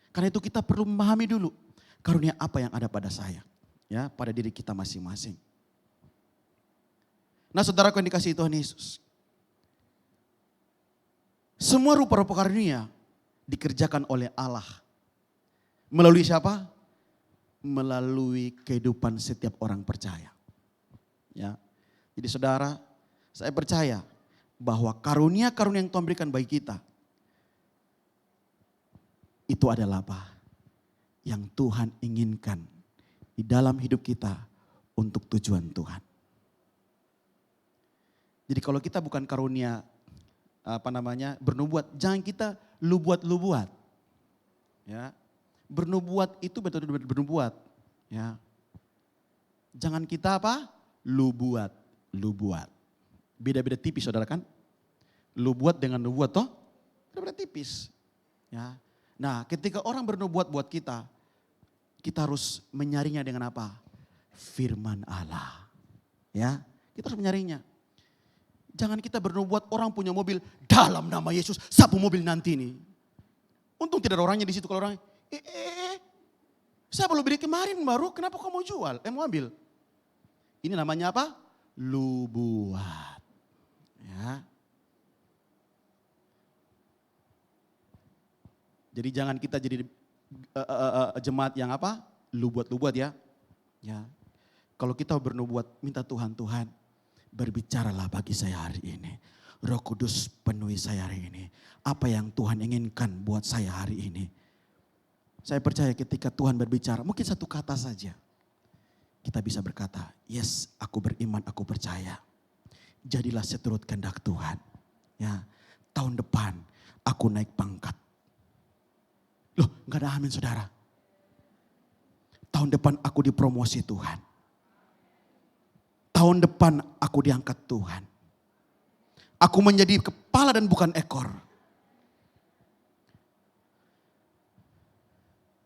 Karena itu kita perlu memahami dulu karunia apa yang ada pada saya. Ya, pada diri kita masing-masing. Nah saudaraku yang dikasihi Tuhan Yesus. Semua rupa-rupa karunia dikerjakan oleh Allah. Melalui siapa? Melalui kehidupan setiap orang percaya. Ya. Jadi saudara, saya percaya bahwa karunia-karunia yang Tuhan berikan bagi kita, itu adalah apa? Yang Tuhan inginkan di dalam hidup kita untuk tujuan Tuhan. Jadi kalau kita bukan karunia bernubuat, jangan kita lu buat. Ya. Bernubuat itu betul-betul bernubuat, ya. Jangan kita apa? Lu buat. Beda-beda tipis saudara kan? Lu buat dengan nubuat toh? Beda-beda tipis. Ya. Nah, ketika orang bernubuat buat kita harus menyaringnya dengan apa? Firman Allah. Ya, kita harus menyaringnya. Jangan kita bernubuat orang punya mobil dalam nama Yesus, sapu mobil nanti nih. Untung tidak ada orangnya di situ. Kalau orangnya, saya belum beli kemarin baru, kenapa kau mau jual? Mau ambil? Ini namanya apa? Lubuat. Ya. Jadi jangan kita jadi jemaat yang apa? Lubuat-lubuat ya. Ya. Kalau kita bernubuat, minta Tuhan, berbicaralah bagi saya hari ini. Roh Kudus penuhi saya hari ini. Apa yang Tuhan inginkan buat saya hari ini. Saya percaya ketika Tuhan berbicara, mungkin satu kata saja. Kita bisa berkata, yes, aku beriman, aku percaya. Jadilah seturut kehendak Tuhan. Ya, tahun depan aku naik pangkat. Loh, gak ada amin saudara. Tahun depan aku dipromosi Tuhan. Tahun depan aku diangkat Tuhan. Aku menjadi kepala dan bukan ekor.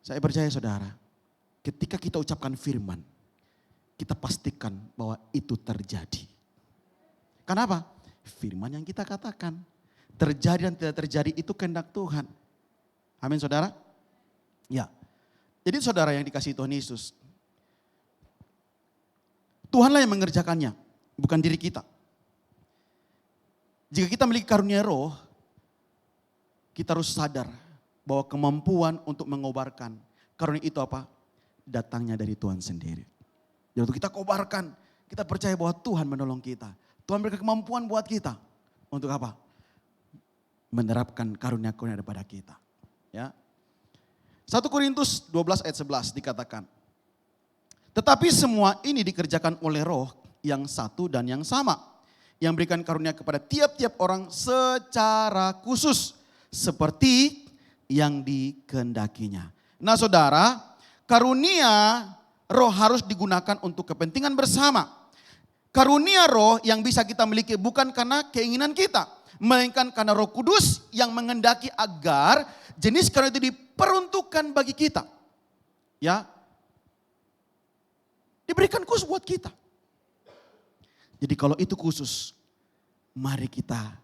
Saya percaya saudara, ketika kita ucapkan firman, kita pastikan bahwa itu terjadi. Kenapa? Firman yang kita katakan. Terjadi dan tidak terjadi itu kehendak Tuhan. Amin saudara? Ya. Jadi saudara yang dikasihi Tuhan Yesus, Tuhanlah yang mengerjakannya, bukan diri kita. Jika kita memiliki karunia roh, kita harus sadar bahwa kemampuan untuk mengobarkan karunia itu apa? Datangnya dari Tuhan sendiri. Jadi waktu kita kobarkan, kita percaya bahwa Tuhan menolong kita. Tuhan berikan kemampuan buat kita. Untuk apa? Menerapkan karunia-karunia daripada kita. Ya. 1 Korintus 12 ayat 11 dikatakan. Tetapi semua ini dikerjakan oleh roh yang satu dan yang sama. Yang berikan karunia kepada tiap-tiap orang secara khusus. Seperti yang dikehendakinya. Nah saudara, karunia roh harus digunakan untuk kepentingan bersama. Karunia roh yang bisa kita miliki bukan karena keinginan kita. Melainkan karena Roh Kudus yang menghendaki agar jenis karunia itu diperuntukkan bagi kita. Ya, diberikan khusus buat kita. Jadi kalau itu khusus, mari kita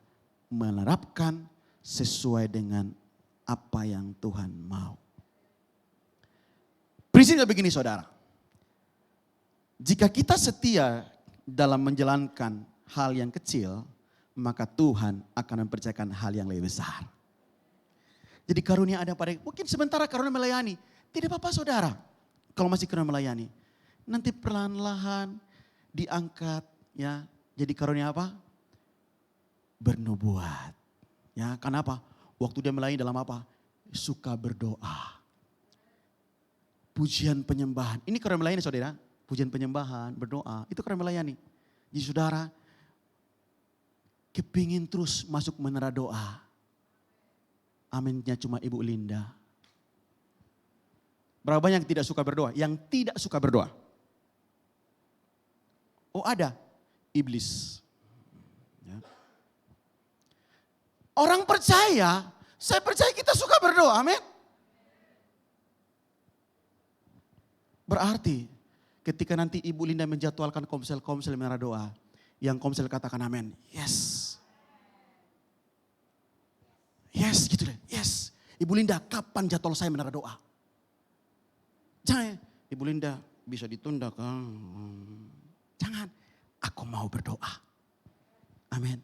menerapkan sesuai dengan apa yang Tuhan mau. Prinsipnya begini saudara. Jika kita setia dalam menjalankan hal yang kecil, maka Tuhan akan mempercayakan hal yang lebih besar. Jadi karunia ada pada, mungkin sementara karunia melayani. Tidak apa-apa saudara, kalau masih karunia melayani. Nanti perlahan-lahan diangkat ya, jadi karunia apa? Bernubuat. Ya, kenapa? Waktu dia melayani dalam apa? Suka berdoa. Pujian penyembahan. Ini karunia melayani saudara. Pujian penyembahan, berdoa. Itu karunia melayani. Jadi saudara, kepingin terus masuk menara doa. Aminnya cuma Ibu Linda. Berapa banyak yang tidak suka berdoa? Yang tidak suka berdoa. Oh ada, iblis. Ya. Orang percaya, saya percaya kita suka berdoa, amin. Berarti ketika nanti Ibu Linda menjadwalkan komsel-komsel menara doa, yang komsel katakan amin, yes. Yes gitu deh, yes. Ibu Linda kapan jadwal saya menara doa? Jangan, Ibu Linda bisa ditunda kan. Jangan, aku mau berdoa. Amin.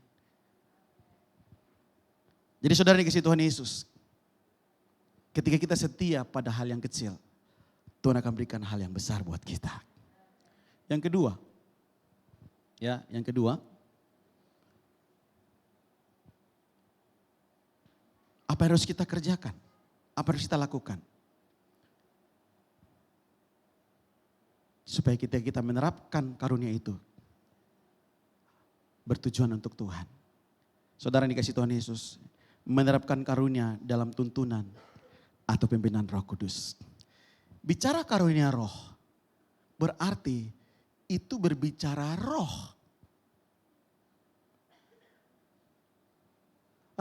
Jadi saudara dikasihi Tuhan Yesus. Ketika kita setia pada hal yang kecil, Tuhan akan berikan hal yang besar buat kita. Yang kedua, apa yang harus kita kerjakan? Apa yang harus kita lakukan? Supaya kita menerapkan karunia itu. Bertujuan untuk Tuhan. Saudara yang dikasihi Tuhan Yesus. Menerapkan karunia dalam tuntunan atau pimpinan Roh Kudus. Bicara karunia roh. Berarti itu berbicara roh.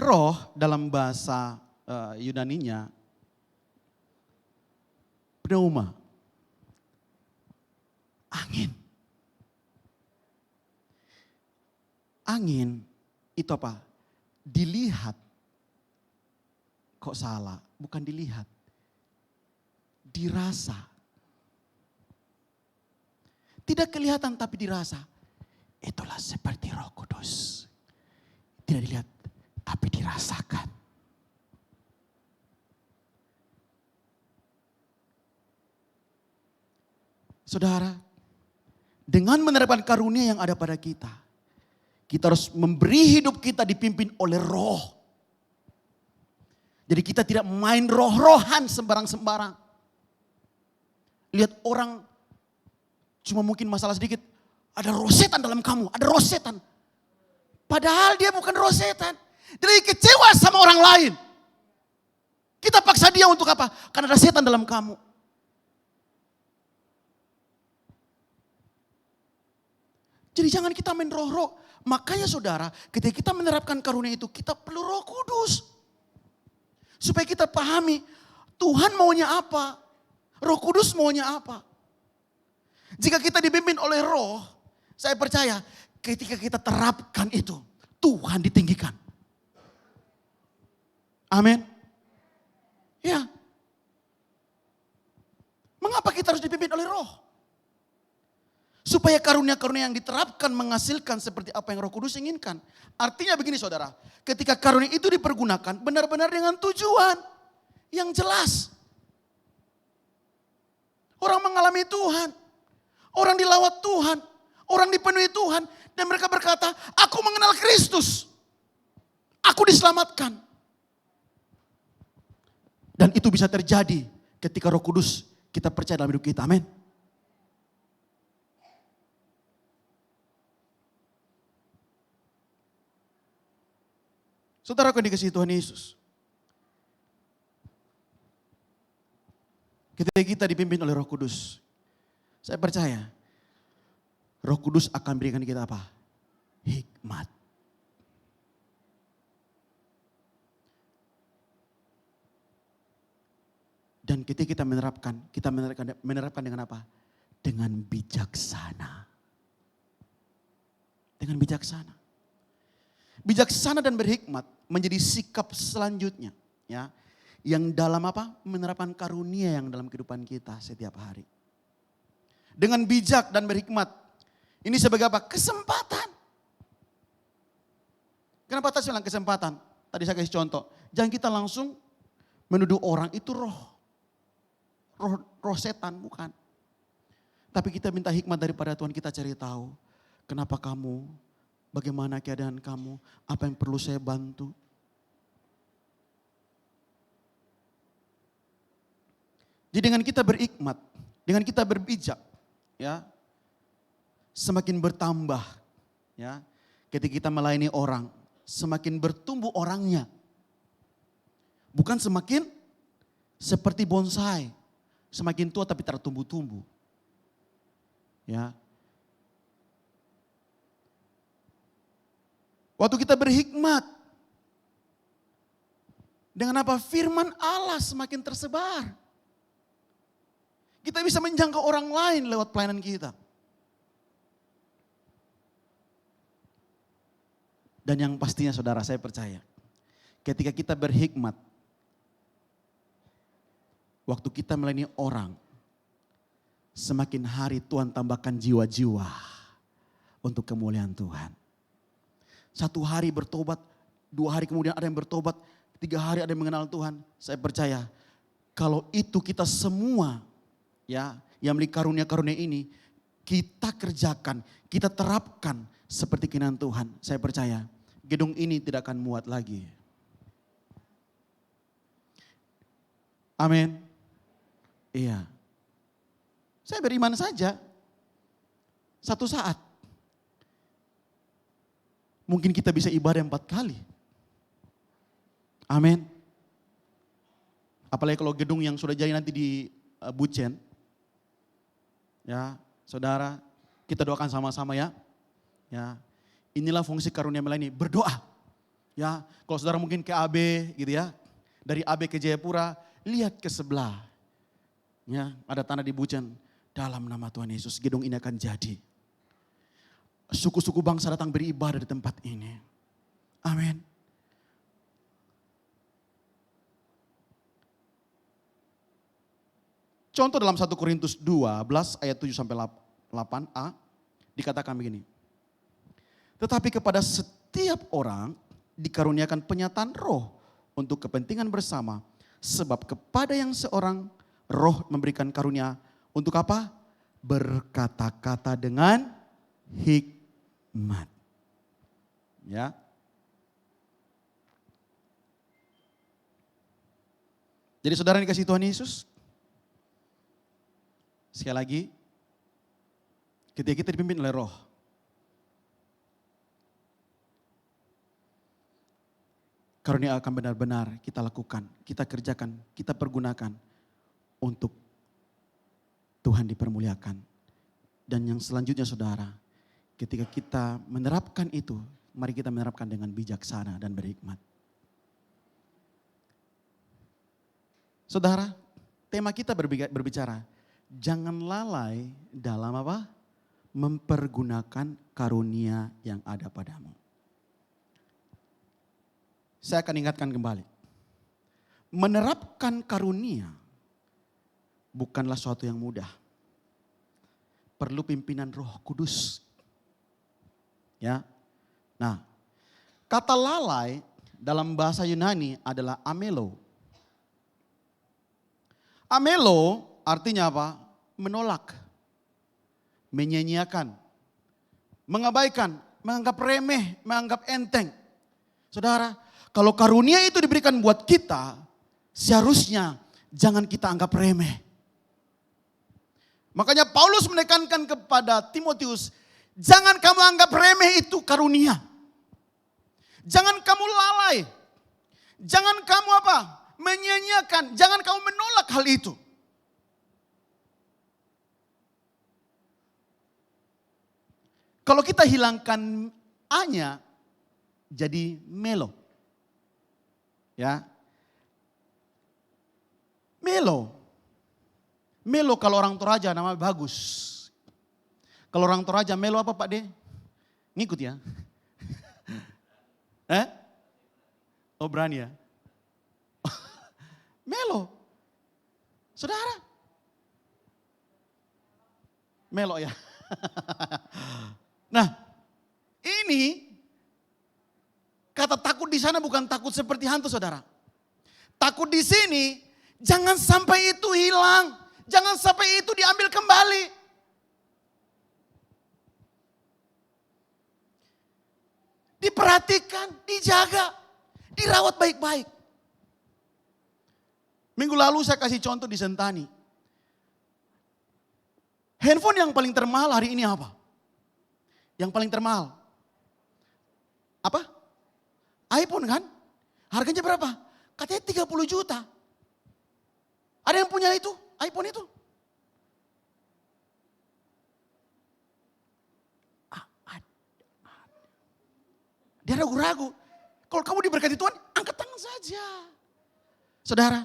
Roh dalam bahasa Yunaninya pneuma. Angin. angin itu apa? Dilihat. Kok salah? Bukan dilihat. Dirasa. Tidak kelihatan tapi dirasa. Itulah seperti Roh Kudus. Tidak dilihat tapi dirasakan. Saudara, dengan menerapkan karunia yang ada pada kita, kita harus memberi hidup kita dipimpin oleh Roh. Jadi kita tidak main roh-rohan sembarang-sembarang. Lihat orang cuma mungkin masalah sedikit, ada roh setan dalam kamu, ada roh setan. Padahal dia bukan roh setan. Dia lagi kecewa sama orang lain. Kita paksa dia untuk apa? Karena ada setan dalam kamu. Jadi jangan kita main roh-roh. Makanya saudara, ketika kita menerapkan karunia itu, kita perlu Roh Kudus. Supaya kita pahami Tuhan maunya apa. Roh Kudus maunya apa. Jika kita dipimpin oleh Roh, saya percaya ketika kita terapkan itu, Tuhan ditinggikan. Amin. Ya. Mengapa kita harus dipimpin oleh Roh? Supaya karunia-karunia yang diterapkan menghasilkan seperti apa yang Roh Kudus inginkan. Artinya begini saudara, ketika karunia itu dipergunakan benar-benar dengan tujuan yang jelas. Orang mengalami Tuhan, orang dilawat Tuhan, orang dipenuhi Tuhan. Dan mereka berkata, aku mengenal Kristus, aku diselamatkan. Dan itu bisa terjadi ketika Roh Kudus kita percaya dalam hidup kita, amin. Saudara yang dikasihi Tuhan Yesus. Ketika kita dipimpin oleh Roh Kudus, saya percaya Roh Kudus akan berikan kita apa? Hikmat. Dan ketika kita menerapkan dengan apa? Dengan bijaksana. Dengan bijaksana. Bijaksana dan berhikmat menjadi sikap selanjutnya, ya, yang dalam apa? Menerapkan karunia yang dalam kehidupan kita setiap hari. Dengan bijak dan berhikmat, ini sebagai apa? Kesempatan. Kenapa tadi saya bilang kesempatan? Tadi saya kasih contoh. Jangan kita langsung menuduh orang itu roh setan, bukan. Tapi kita minta hikmat daripada Tuhan, kita cari tahu kenapa kamu, bagaimana keadaan kamu, apa yang perlu saya bantu. Jadi dengan kita berhikmat, dengan kita berbijak, ya, semakin bertambah, ya, ketika kita melayani orang, semakin bertumbuh orangnya. Bukan semakin seperti bonsai, semakin tua tapi tertumbuh-tumbuh. Ya. Waktu kita berhikmat, dengan apa? Firman Allah semakin tersebar. Kita bisa menjangkau orang lain lewat pelayanan kita. Dan yang pastinya saudara, saya percaya, ketika kita berhikmat, waktu kita melayani orang, semakin hari Tuhan tambahkan jiwa-jiwa untuk kemuliaan Tuhan. 1 hari bertobat, 2 hari kemudian ada yang bertobat, 3 hari ada yang mengenal Tuhan. Saya percaya kalau itu kita semua, ya, yang memiliki karunia-karunia ini, kita kerjakan, kita terapkan seperti keinginan Tuhan. Saya percaya gedung ini tidak akan muat lagi. Amin. Iya. Saya beriman saja. Satu saat mungkin kita bisa ibadah 4 kali. Amin. Apalagi kalau gedung yang sudah jadi nanti di Bucen. Ya, saudara, kita doakan sama-sama ya. Ya, inilah fungsi karunia melayani, berdoa. Ya, kalau saudara mungkin ke AB gitu ya, dari AB ke Jayapura, lihat ke sebelah. Ya, ada tanah di Bucen. Dalam nama Tuhan Yesus, gedung ini akan jadi. suku-suku bangsa datang beribadah di tempat ini. Amin. Contoh dalam 1 Korintus 12 ayat 7 sampai 8a dikatakan begini. Tetapi kepada setiap orang dikaruniakan penyataan roh untuk kepentingan bersama. Sebab kepada yang seorang roh memberikan karunia untuk apa? Berkata-kata dengan hikmat. Ya. Jadi saudara yang dikasihi Tuhan Yesus, sekali lagi, ketika kita dipimpin oleh roh, karunia akan benar-benar kita lakukan, kita kerjakan, kita pergunakan untuk Tuhan dipermuliakan. Dan yang selanjutnya saudara, ketika kita menerapkan itu, mari kita menerapkan dengan bijaksana dan berhikmat. Saudara, tema kita berbicara, jangan lalai dalam apa? Mempergunakan karunia yang ada padamu. Saya akan ingatkan kembali. Menerapkan karunia bukanlah suatu yang mudah. Perlu pimpinan Roh Kudus. Ya. Nah, kata lalai dalam bahasa Yunani adalah amelo. Amelo artinya apa? Menolak, menyanyiakan, mengabaikan, menganggap remeh, menganggap enteng. Saudara, kalau karunia itu diberikan buat kita, seharusnya jangan kita anggap remeh. Makanya Paulus menekankan kepada Timotius, jangan kamu anggap remeh itu karunia. Jangan kamu lalai. Jangan kamu apa? Menyanyiakan. Jangan kamu menolak hal itu. Kalau kita hilangkan A-nya, jadi melo. Ya. Melo. Melo kalau orang Toraja namanya bagus. Kalau orang Toraja melo apa Pak De? Ngikut ya. Oh berani ya. Melo. Saudara. Melo ya. Nah, ini kata takut di sana bukan takut seperti hantu saudara. Takut di sini jangan sampai itu hilang. Jangan sampai itu diambil kembali. Diperhatikan, dijaga, dirawat baik-baik. Minggu lalu saya kasih contoh di Sentani. Handphone yang paling termahal hari ini apa? Yang paling termahal. Apa? iPhone kan? Harganya berapa? Katanya 30 juta. Ada yang punya itu? iPhone itu? Dia ragu-ragu. Kalau kamu diberkati Tuhan, angkat tangan saja. Saudara,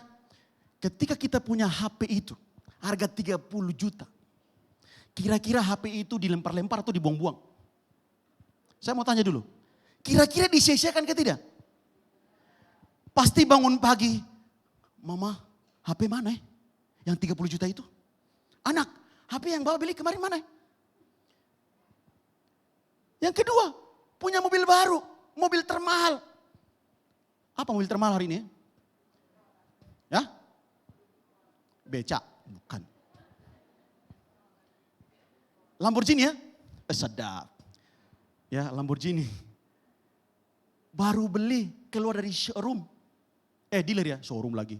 ketika kita punya HP itu, harga 30 juta. Kira-kira HP itu dilempar-lempar atau dibuang-buang? Saya mau tanya dulu. Kira-kira disia-siakan ke tidak? Pasti bangun pagi. Mama, HP mana ya? Yang 30 juta itu? Anak, HP yang bawa beli kemarin mana? Yang kedua, punya mobil baru. Mobil termahal. Apa mobil termahal hari ini? Ya? Becak, bukan. Lamborghini ya? Sedap. Ya, Lamborghini. Baru beli, keluar dari showroom. Dealer ya, showroom lagi.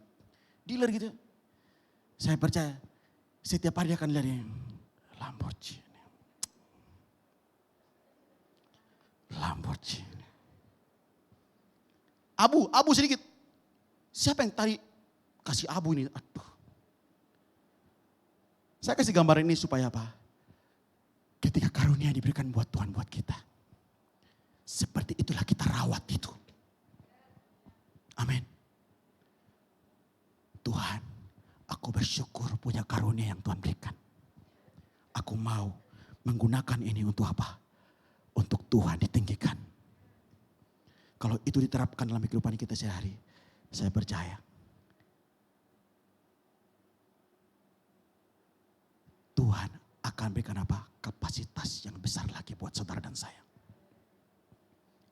Dealer gitu. Saya percaya, setiap hari dia akan lihat Lamborghini. Lamborghini. Abu sedikit. Siapa yang tadi kasih abu ini? Aduh. Saya kasih gambar ini supaya apa? Ketika karunia diberikan buat Tuhan buat kita. Seperti itulah kita rawat itu. Amin. Tuhan, aku bersyukur punya karunia yang Tuhan berikan. Aku mau menggunakan ini untuk apa? untuk Tuhan ditinggikan. Kalau itu diterapkan dalam kehidupan kita sehari, saya percaya Tuhan akan berikan apa? Kapasitas yang besar lagi buat saudara dan saya.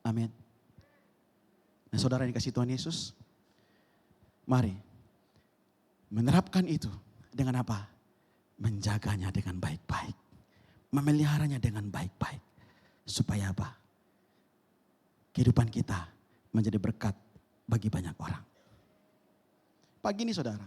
Amin. Nah saudara yang dikasih Tuhan Yesus, mari menerapkan itu dengan apa? Menjaganya dengan baik-baik. Memeliharanya dengan baik-baik. Supaya apa? Kehidupan kita menjadi berkat bagi banyak orang. Pagi ini saudara,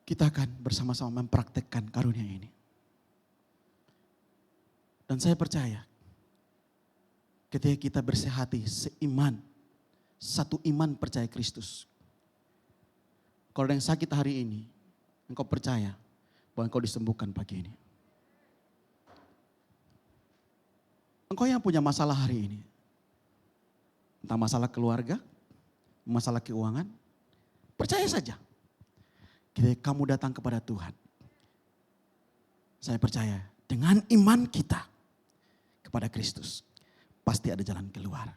kita akan bersama-sama mempraktekkan karunia ini. Dan saya percaya ketika kita bersehati seiman, satu iman percaya Kristus. Kalau ada yang sakit hari ini, engkau percaya bahwa engkau disembuhkan pagi ini. Engkau yang punya masalah hari ini, entah masalah keluarga, masalah keuangan, percaya saja. Ketika kamu datang kepada Tuhan, saya percaya dengan iman kita kepada Kristus, pasti ada jalan keluar.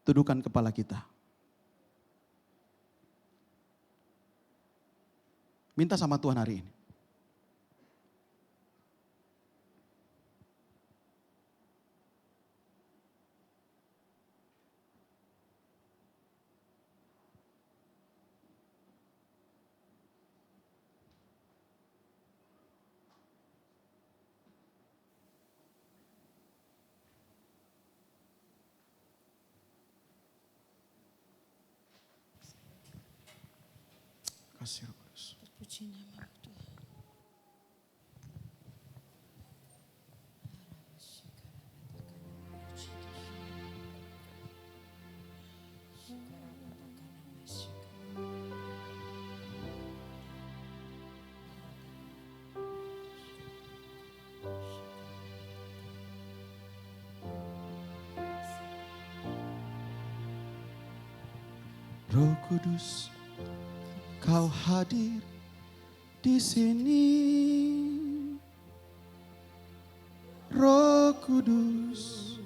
Tundukkan kepala kita. Minta sama Tuhan hari ini. Kasih Roh Kudus. Terpuji nama Tuhan. Roh Kudus, Kau hadir di sini. Roh Kudus,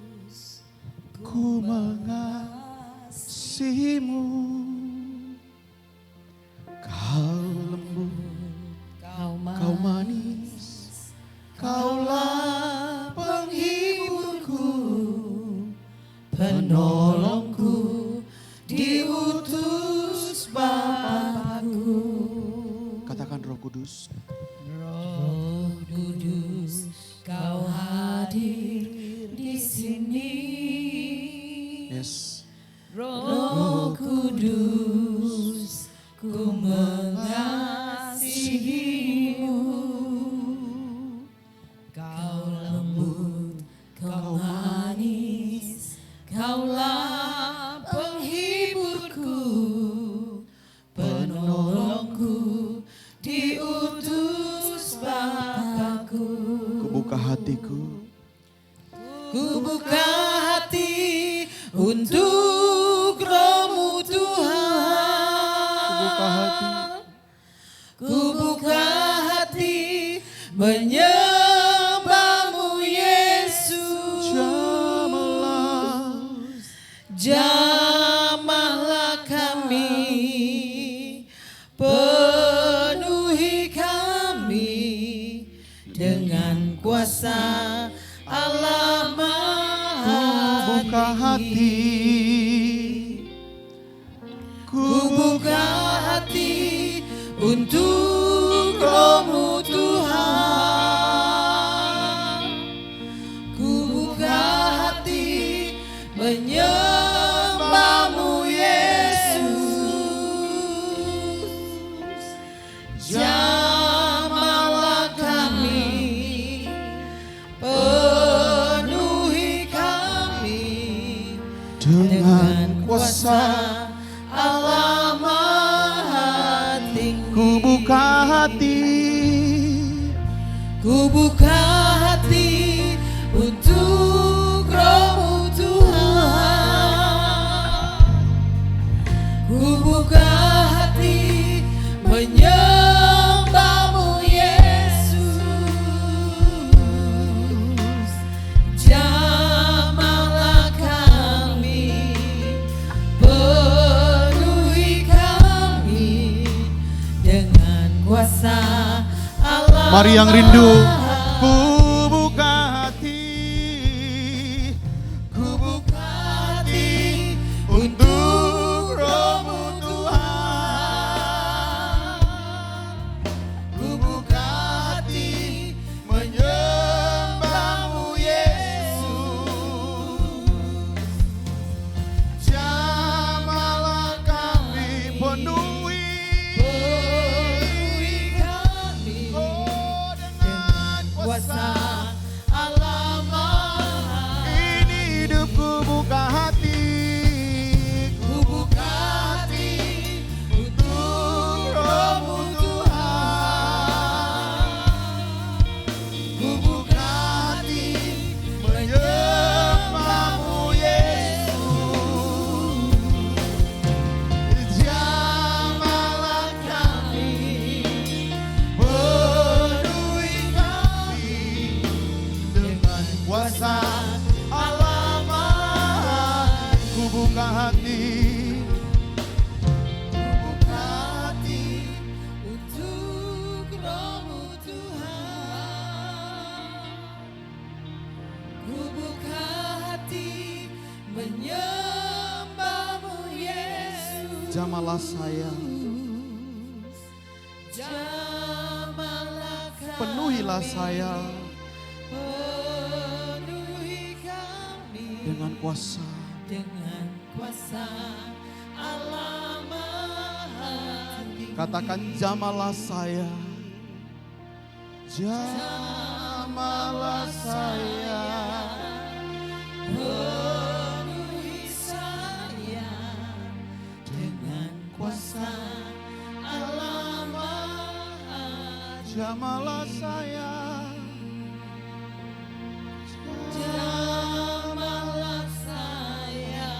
ku mengasihimu. Kau lembut, kau manis, kaulah penghiburku, penolongku, diutus Bapakku. Katakan Roh Kudus. Roh Kudus, Kau hadir di sini. Yes. Roh Kudus, ku mengasihimu. Kau lembut, kau manis, kaulah penghiburku, penolongku, diutus Bapakku. Ku buka hatiku, Ku buka hati untuk Roh-Mu Tuhan. ku buka hati. Ku buka hati menyembah-Mu Yesus. Jamahlah kami, penuhi kami dengan kuasa Allah Maha Buka hati, Ku buka hati untuk Roh-Mu Tuhan. Ku buka hati menyembah-Mu Yesus. Jamahlah kami, penuhi kami dengan kuasa Allah Maha Tinggi. ku buka hati. Ku buka hati untuk Roh-Mu Tuhan. Mari yang rindu, ku buka hati, ku buka hati untuk Roh-Mu Tuhan. Ku buka hati menyembah-Mu Yesus. Jamahlah kami penuhi kami oh, dengan kuasa Allah Maha. ini hidupku buka hati, Ku buka hati untuk Roh-Mu Tuhan. ku buka hati menyembah-Mu Yesus. Jamahlah kami, penuhi kami dengan kuasa Allah Maha. Ku buka hati, ku buka hati. Untuk Roh-Mu Tuhan. Ku buka hati menyembah-Mu Yesus. Jamahlah saya, Jamahlah kami, penuhilah saya penuhi kami dengan kuasa. dengan kuasa Allah Maha Tinggi. Katakan jamahlah saya, jamahlah saya. Penuhi saya dengan kuasa Allah Maha Tinggi. Jamahlah saya, Jamahlah saya,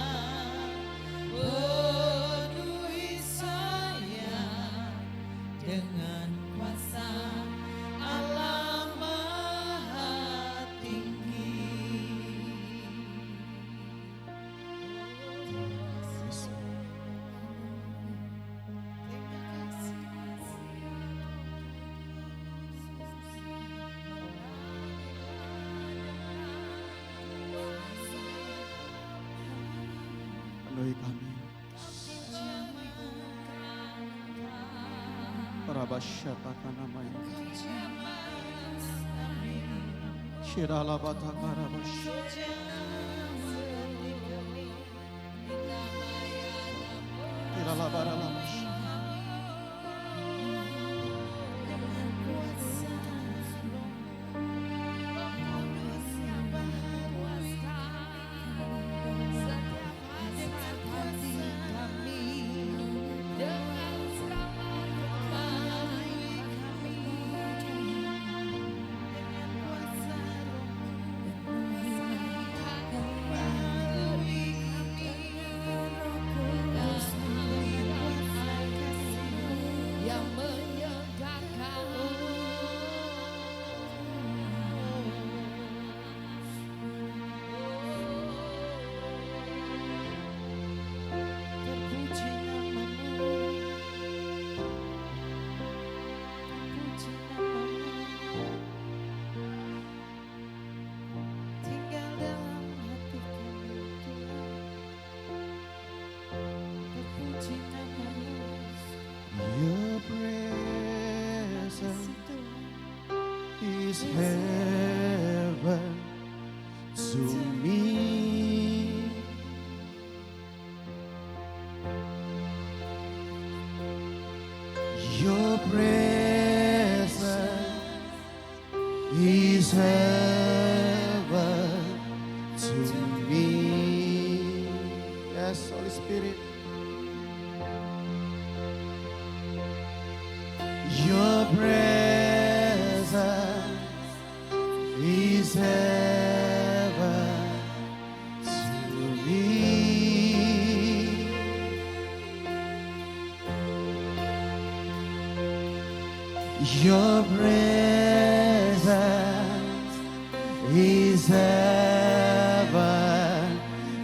penuhi saya dengan kuasa Allah Maha Tinggi. penuhi kami. Rabasyataka namanya. Shiralabataka rabasy. Kiralabaralabash. Yang menyegarkan terpuji namamu, terpuji namamu, tinggal dalam hati kami Tuhan, terpuji namamu. Your presence is heaven to me. Your presence is heaven to me. Yes, Holy Spirit. Your presence is heaven to me. Your presence is heaven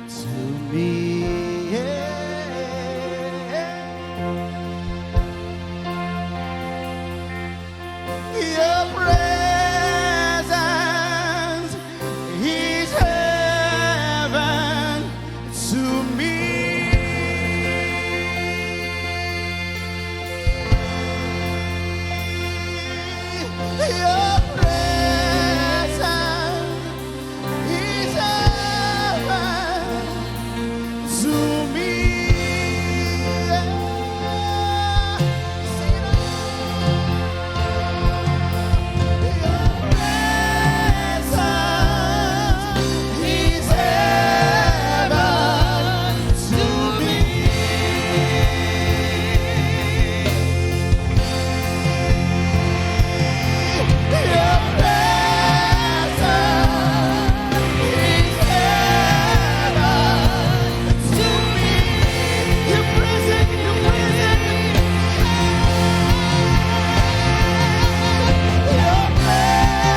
to me. Yeah. Your Your presence is heaven to me. Sing it out. Your presence is heaven to me. Your presence is heaven to me. Your presence, your presence.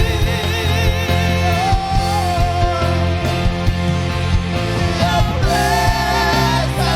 Your presence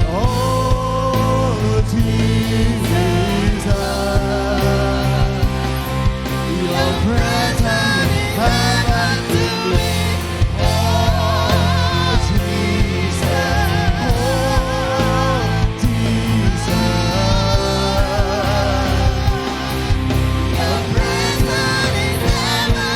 is heaven to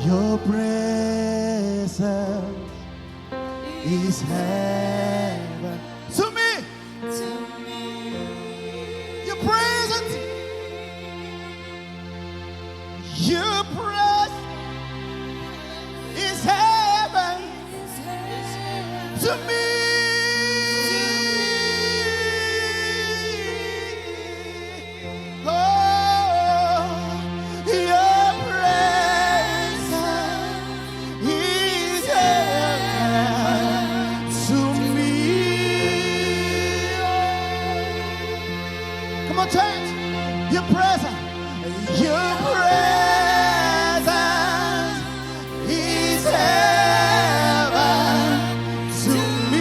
Your presence is heaven to me. Your presence, your presence is heaven to me. Come on, church. Your presence is heaven to me.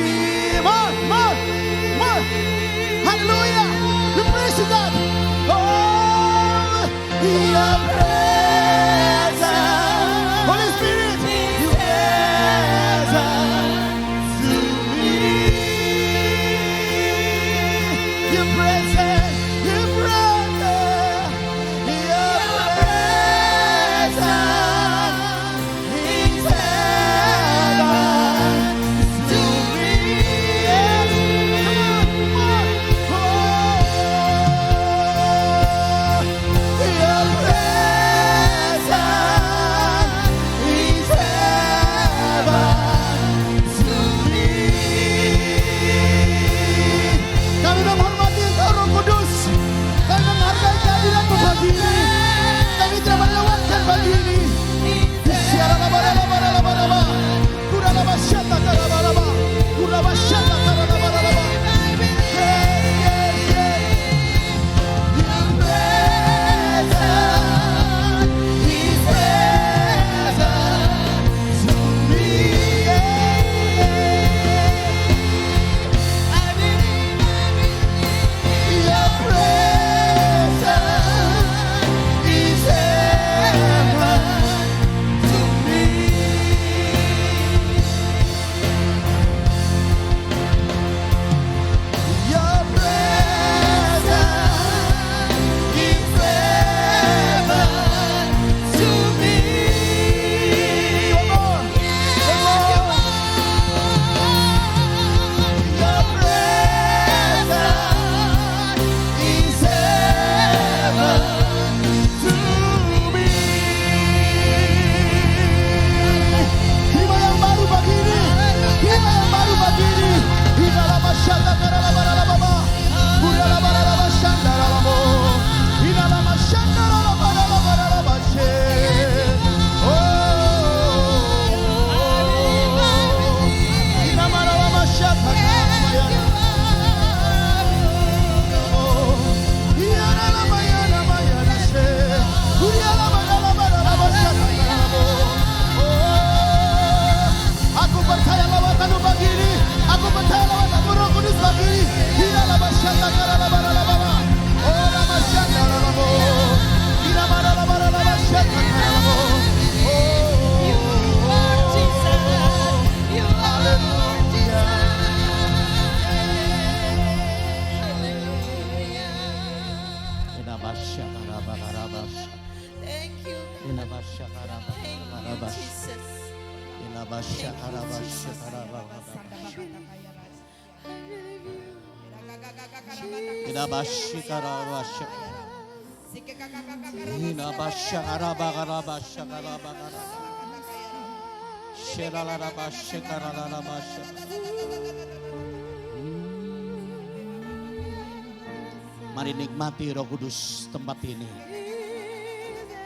Mari nikmati Roh Kudus tempat ini.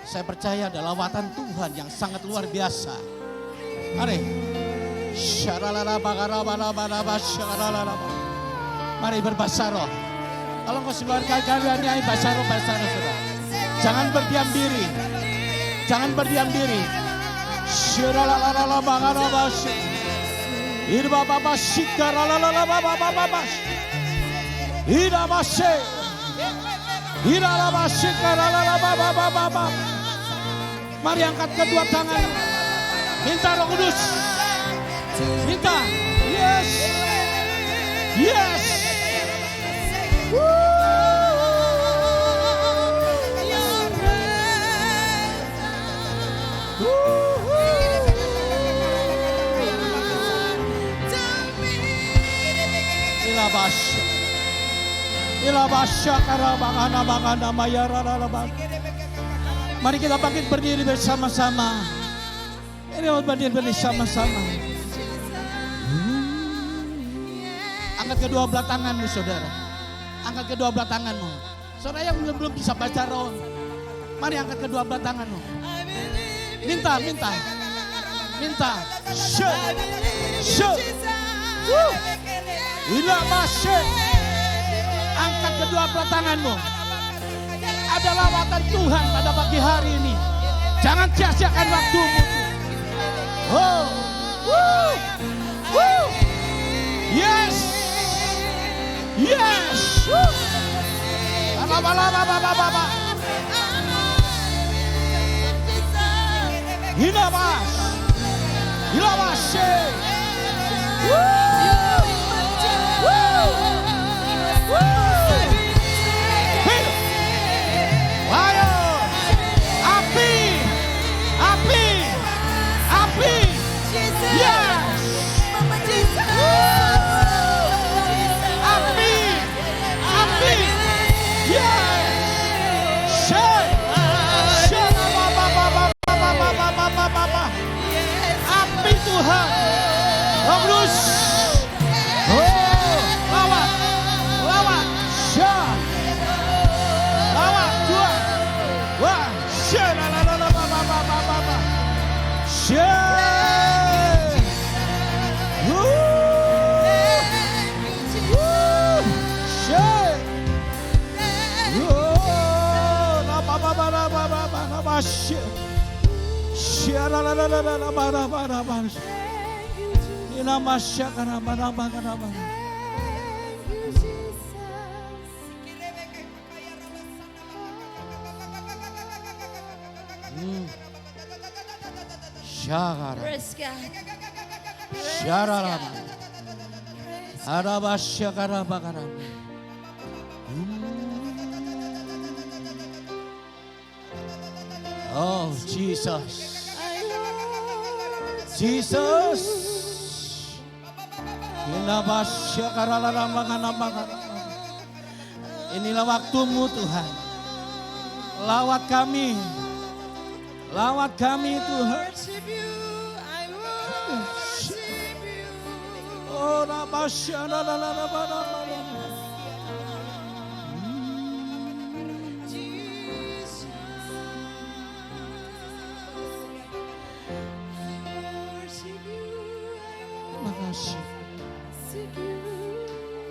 Saya percaya ada lawatan Tuhan yang sangat luar biasa. Mari. Mari berbahasa roh. Kalau kau keluarga kalian nyanyi bahasa roh saudara. Jangan berdiam diri. Jangan berdiam diri. Mari angkat kedua tangan. Minta Roh Kudus. Minta. Yes. Yes. Mari kita bangkit berdiri bersama-sama. Ini berdiri bersama-sama. Angkat kedua belah tanganmu saudara. Angkat kedua belah tanganmu. Saudara yang belum bisa baca roh. Mari angkat kedua belah tanganmu. Minta. Minta. Angkat kedua belah tanganmu. Ada lawatan Tuhan pada pagi hari ini. Jangan sia-siakan waktumu. Oh. Yes. Yes. Baba. Hilabas. Ayo, api, yes, api, yes, api Tuhan, bagus, oh, lawat, lawat, dua, wah, Oh Jesus. Inilah waktumu Tuhan. Lawat kami Tuhan. Oh Rabasya.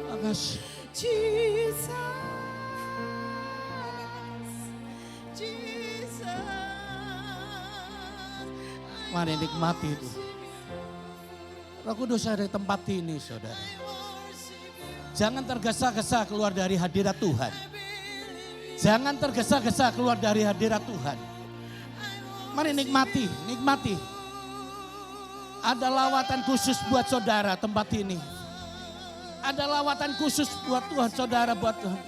Makasih. Mari nikmati itu. Roh Kudus ada di tempat ini saudara. Jangan tergesa-gesa keluar dari hadirat Tuhan. Jangan tergesa-gesa keluar dari hadirat Tuhan. Mari nikmati. Ada lawatan khusus buat saudara tempat ini. Ada lawatan khusus buat Tuhan, saudara, buat Tuhan.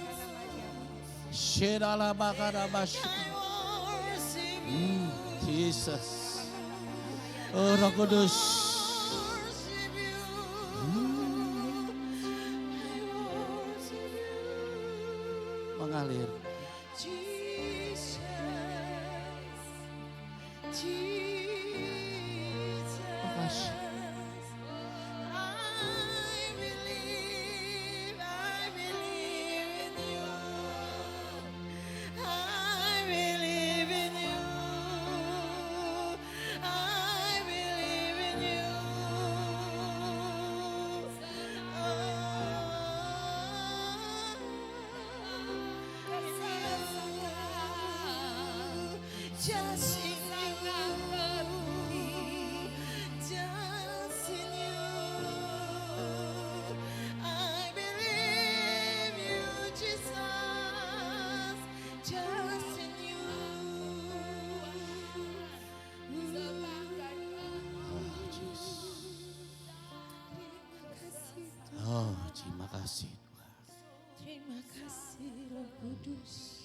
Jesus. Oh Roh Kudus. mengalir. Jesus, Makasih. Jesus, I believe in you. I believe in you. I believe in you. Just in you, just in you, I believe you, Jesus, just in you. Oh, terima kasih Tuhan. Terima kasih Roh Kudus,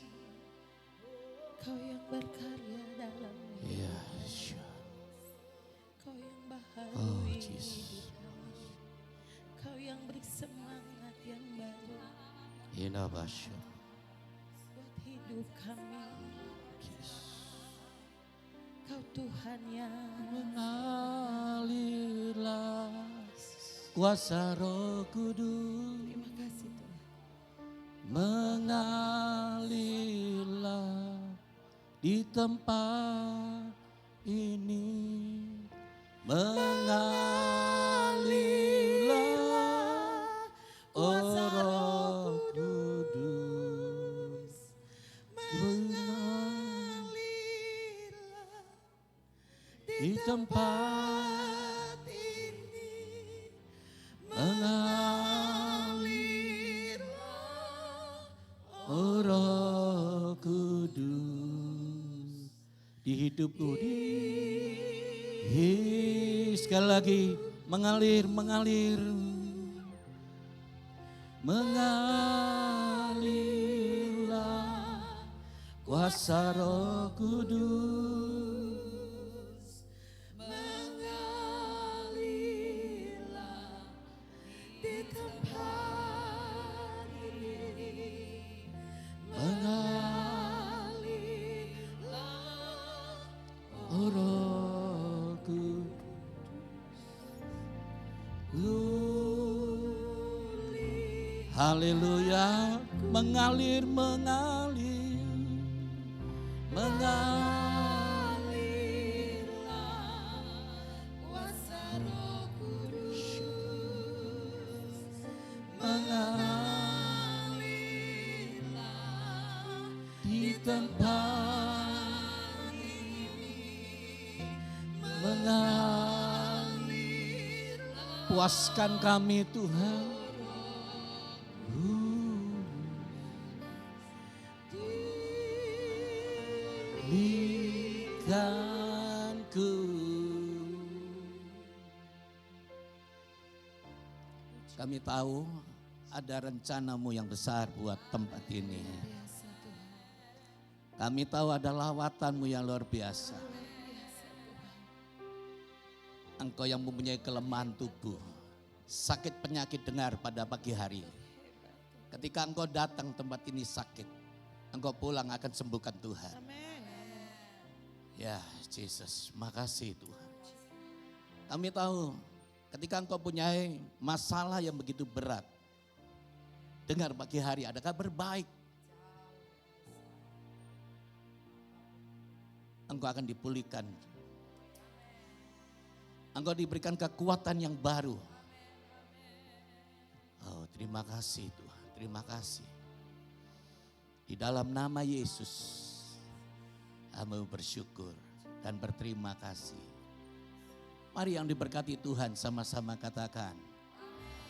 Kau yang berkarya dalam hidup, Iya, Syah. Kau yang Oh, baharui Jesus. hidup kami, Kau yang beri semangat yang baru Ina Basya. buat hidup kami. Kau Tuhan yang Mengalirlah kuasa Roh Kudus. terima kasih Tuhan. Mengalirlah di tempat ini. Mengalirlah oh Roh Kudus. Mengalirlah Di tempat ini, mengalirlah oh Roh Kudus di hidupku sekali lagi mengalir mengalirlah kuasa Roh Kudus. mengalirlah di tempat ini, mengalirlah Oh Roh Kudus. Haleluya, mengalir kuasa Roh Kudus, mengalirlah di tempat ini, mengalirlah puaskan kami Tuhan. Pulihkanku. Kami tahu ada rencanamu yang besar buat tempat ini. Kami tahu ada lawatanmu yang luar biasa. Engkau yang mempunyai kelemahan tubuh, sakit penyakit dengar pada pagi hari. Ketika engkau datang tempat ini sakit, engkau pulang akan sembuhkan Tuhan. Ya Jesus, makasih Tuhan. Kami tahu ketika engkau punya masalah yang begitu berat, dengar pagi hari ada kabar baik. Engkau akan dipulihkan. Engkau diberikan kekuatan yang baru. Oh terima kasih Tuhan, terima kasih. Di dalam nama Yesus, kami bersyukur dan berterima kasih. Mari yang diberkati Tuhan sama-sama katakan.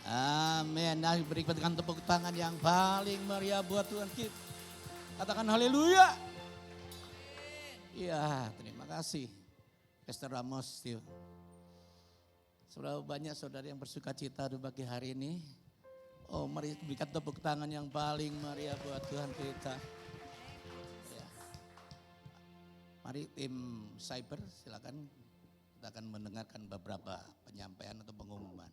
Amin. Nah, berikan tepuk tangan yang paling meriah buat Tuhan kita. Katakan haleluya. Iya, terima kasih. Pastor Ramos, sudah banyak saudara yang bersuka cita di pagi hari ini. Oh, mari berikan tepuk tangan yang paling meriah buat Tuhan kita. Ya. Mari tim cyber silakan, kita akan mendengarkan beberapa penyampaian atau pengumuman.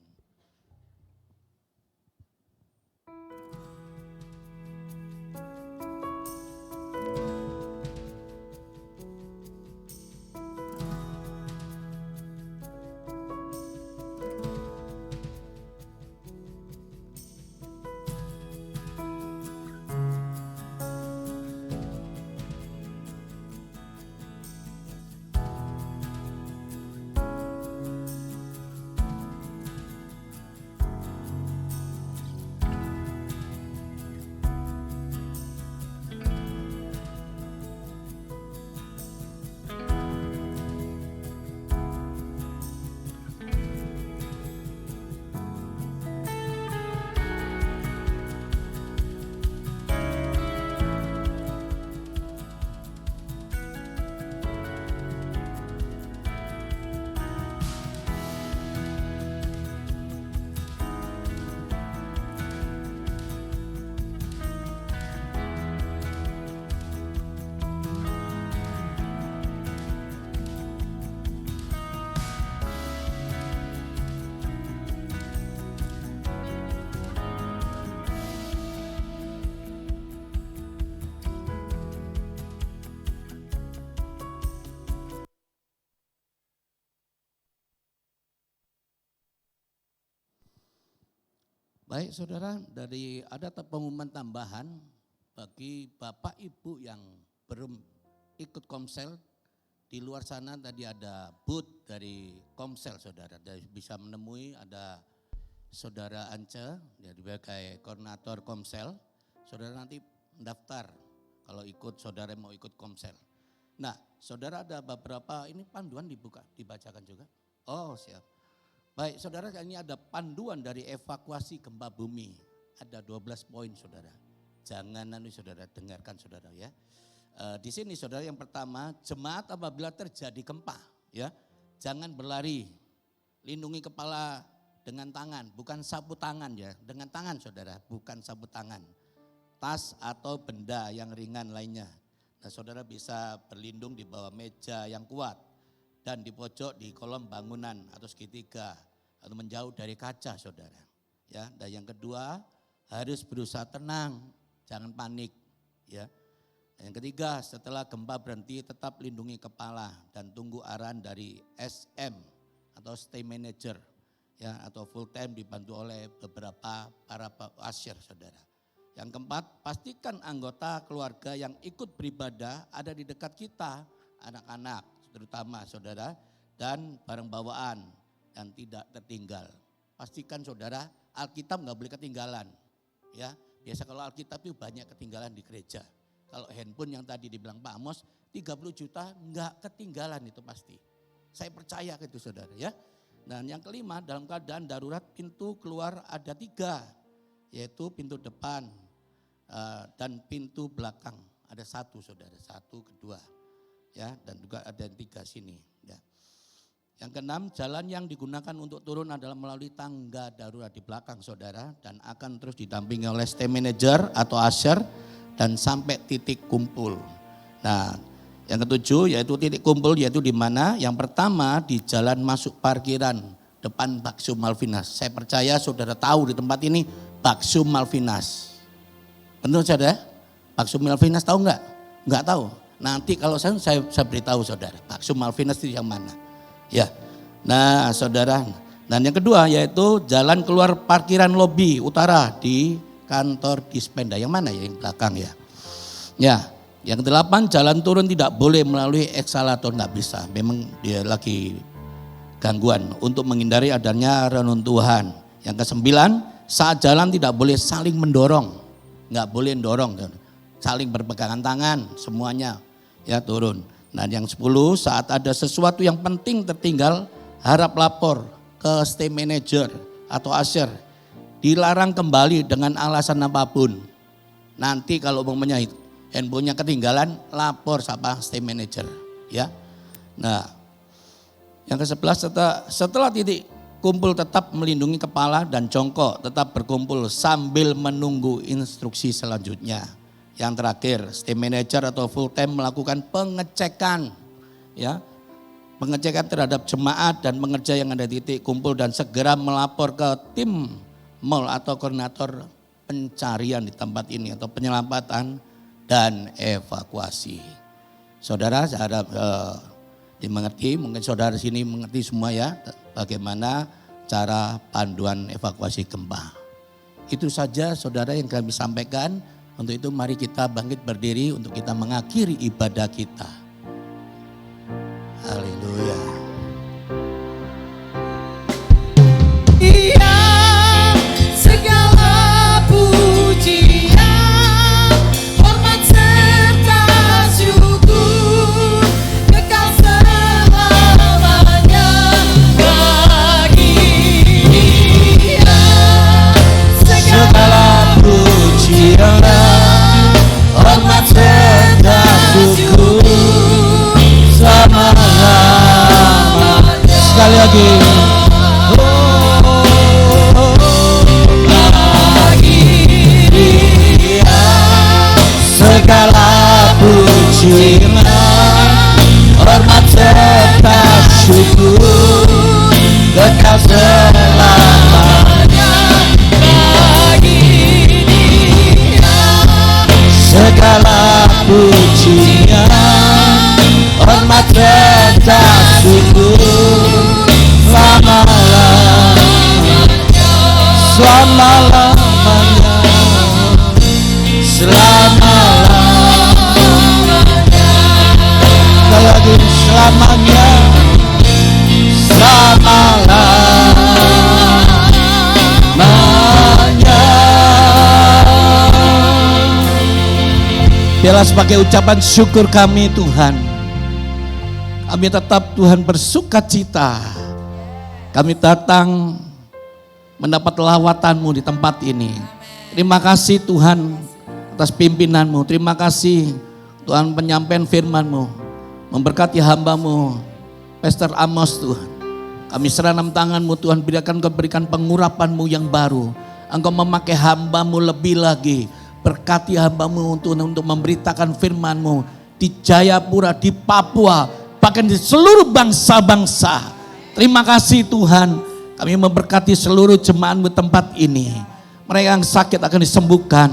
Baik saudara, ada pengumuman tambahan bagi Bapak Ibu yang belum ikut Komsel. Di luar sana tadi ada booth dari Komsel saudara, bisa menemui ada saudara Ance jadi sebagai koordinator Komsel. Saudara nanti mendaftar kalau saudara mau ikut Komsel. Nah saudara ada beberapa, ini panduan dibacakan juga. Oh siap. Baik saudara, ini ada panduan dari evakuasi gempa bumi. Ada 12 poin saudara. Jangan saudara dengarkan saudara ya. Di sini saudara yang pertama, jemaat apabila terjadi gempa ya, jangan berlari. Lindungi kepala dengan tangan, bukan sapu tangan ya. Dengan tangan saudara, bukan sapu tangan. Tas atau benda yang ringan lainnya. Nah saudara bisa berlindung di bawah meja yang kuat. Dan di pojok di kolom bangunan atau segitiga atau menjauh dari kaca saudara. Ya, dan yang kedua harus berusaha tenang, jangan panik. Ya, dan yang ketiga setelah gempa berhenti tetap lindungi kepala dan tunggu arahan dari SM atau stay manager ya atau full time dibantu oleh beberapa para usher saudara. Yang keempat pastikan anggota keluarga yang ikut beribadah ada di dekat kita, anak-anak terutama saudara, dan barang bawaan dan tidak tertinggal. Pastikan saudara Alkitab nggak boleh ketinggalan. Ya, biasa kalau Alkitab itu banyak ketinggalan di gereja. Kalau handphone yang tadi dibilang Pak Amos 30 juta nggak ketinggalan itu pasti. Saya percaya itu saudara ya. Dan yang kelima dalam keadaan darurat pintu keluar ada 3, yaitu pintu depan dan pintu belakang. Ada 1 saudara, 1, 2. Ya, dan juga ada yang 3 sini. Ya. Yang keenam, jalan yang digunakan untuk turun adalah melalui tangga darurat di belakang saudara dan akan terus didampingi oleh stay manager atau usher dan sampai titik kumpul. Nah, yang ketujuh yaitu titik kumpul yaitu di mana? Yang pertama di jalan masuk parkiran depan Bakso Malvinas. Saya percaya saudara tahu di tempat ini Bakso Malvinas. Benar saudara? Bakso Malvinas tahu enggak? Enggak tahu. Nanti kalau saya beritahu saudara, Bakso Malvinas itu yang mana. Ya, nah saudara, dan yang kedua yaitu jalan keluar parkiran lobi utara di kantor Dispenda. Yang mana ya, yang belakang ya. Ya, yang kedelapan jalan turun tidak boleh melalui eskalator, nggak bisa. Memang dia lagi gangguan untuk menghindari adanya reruntuhan. Yang kesembilan, saat jalan tidak boleh saling mendorong, nggak boleh mendorong. Saling berpegangan tangan semuanya ya turun. Nah yang 10 saat ada sesuatu yang penting tertinggal harap lapor ke stay manager atau usher. Dilarang kembali dengan alasan apapun. Nanti kalau umpamanya handphonenya ketinggalan lapor sama stay manager ya. Nah yang ke-11 setelah titik kumpul tetap melindungi kepala dan jongkok, tetap berkumpul sambil menunggu instruksi selanjutnya. Yang terakhir, stay manager atau full time melakukan pengecekan ya. Pengecekan terhadap jemaat dan pengerja yang ada di titik kumpul dan segera melapor ke tim mall atau koordinator pencarian di tempat ini atau penyelamatan dan evakuasi. Saudara, saya harap dimengerti, mungkin saudara sini mengerti semua ya bagaimana cara panduan evakuasi gempa. Itu saja saudara yang kami sampaikan. Untuk itu mari kita bangkit berdiri untuk kita mengakhiri ibadah kita. Haleluya. Iya, segala pujian, hormat serta syukur kekal selamanya bagi Dia. Segala pujian, hormat serta syukur selama-lamanya, selama-lamanya. Sekali lagi, selamanya, selama-lamanya. Biarlah sebagai ucapan syukur kami Tuhan, kami tetap Tuhan bersuka cita. Kami datang mendapat lawatan-Mu di tempat ini. Terima kasih Tuhan atas pimpinan-Mu. Terima kasih Tuhan penyampaian firman-Mu. Memberkati hamba-Mu, Pastor Amos Tuhan. Kami serah dalam tangan-Mu Tuhan, berikan pengurapan-Mu yang baru. Engkau memakai hamba-Mu lebih lagi. Berkati hamba-Mu untuk memberitakan firman-Mu di Jayapura, di Papua, bahkan di seluruh bangsa-bangsa. Terima kasih Tuhan, kami memberkati seluruh jemaat-Mu tempat ini. Mereka yang sakit akan disembuhkan,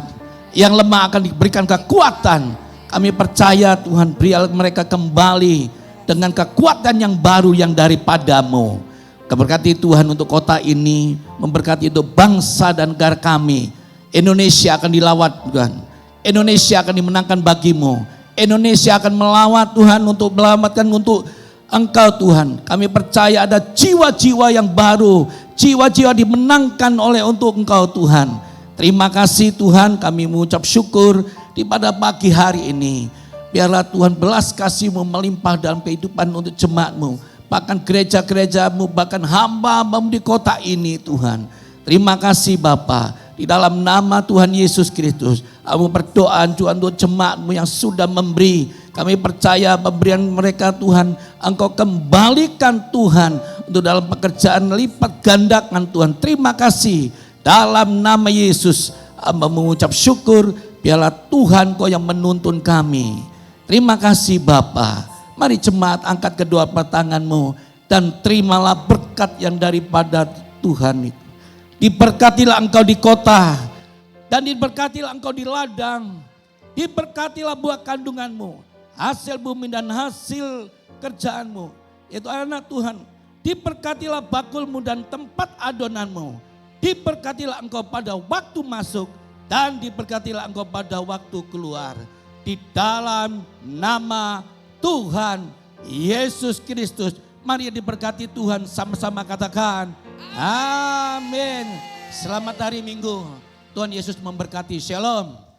yang lemah akan diberikan kekuatan. Kami percaya Tuhan, berilah mereka kembali dengan kekuatan yang baru yang daripada-Mu. Berkati Tuhan untuk kota ini, memberkati untuk bangsa dan negara kami. Indonesia akan dilawat Tuhan, Indonesia akan dimenangkan bagi-Mu. Indonesia akan melawat Tuhan untuk menyelamatkan untuk Engkau Tuhan. Kami percaya ada jiwa-jiwa yang baru, jiwa-jiwa dimenangkan oleh untuk Engkau Tuhan. Terima kasih Tuhan, kami mengucap syukur di pada pagi hari ini. Biarlah Tuhan belas kasih-Mu melimpah dalam kehidupan untuk jemaat-Mu, bahkan gereja-gereja-Mu, bahkan hamba-hamba-Mu di kota ini Tuhan. Terima kasih Bapa, di dalam nama Tuhan Yesus Kristus. Kami berdoa Tuhan untuk jemaat-Mu yang sudah memberi. Kami percaya pemberian mereka Tuhan, Engkau kembalikan Tuhan untuk dalam pekerjaan lipat gandakan Tuhan. Terima kasih dalam nama Yesus. Hamba mengucap syukur, biarlah Tuhan Kau yang menuntun kami. Terima kasih Bapa. Mari jemaat angkat kedua tangan-Mu dan terimalah berkat yang daripada Tuhan itu. Diberkatilah engkau di kota dan diberkatilah engkau di ladang. Diberkatilah buah kandungan-Mu, hasil bumi dan hasil kerjaan-Mu, yaitu anak Tuhan. Diberkatilah bakul-Mu dan tempat adonan-Mu. Diberkatilah engkau pada waktu masuk dan diberkatilah engkau pada waktu keluar. Di dalam nama Tuhan Yesus Kristus. Mari diberkati Tuhan, sama-sama katakan amin. Selamat hari Minggu. Tuhan Yesus memberkati. Shalom.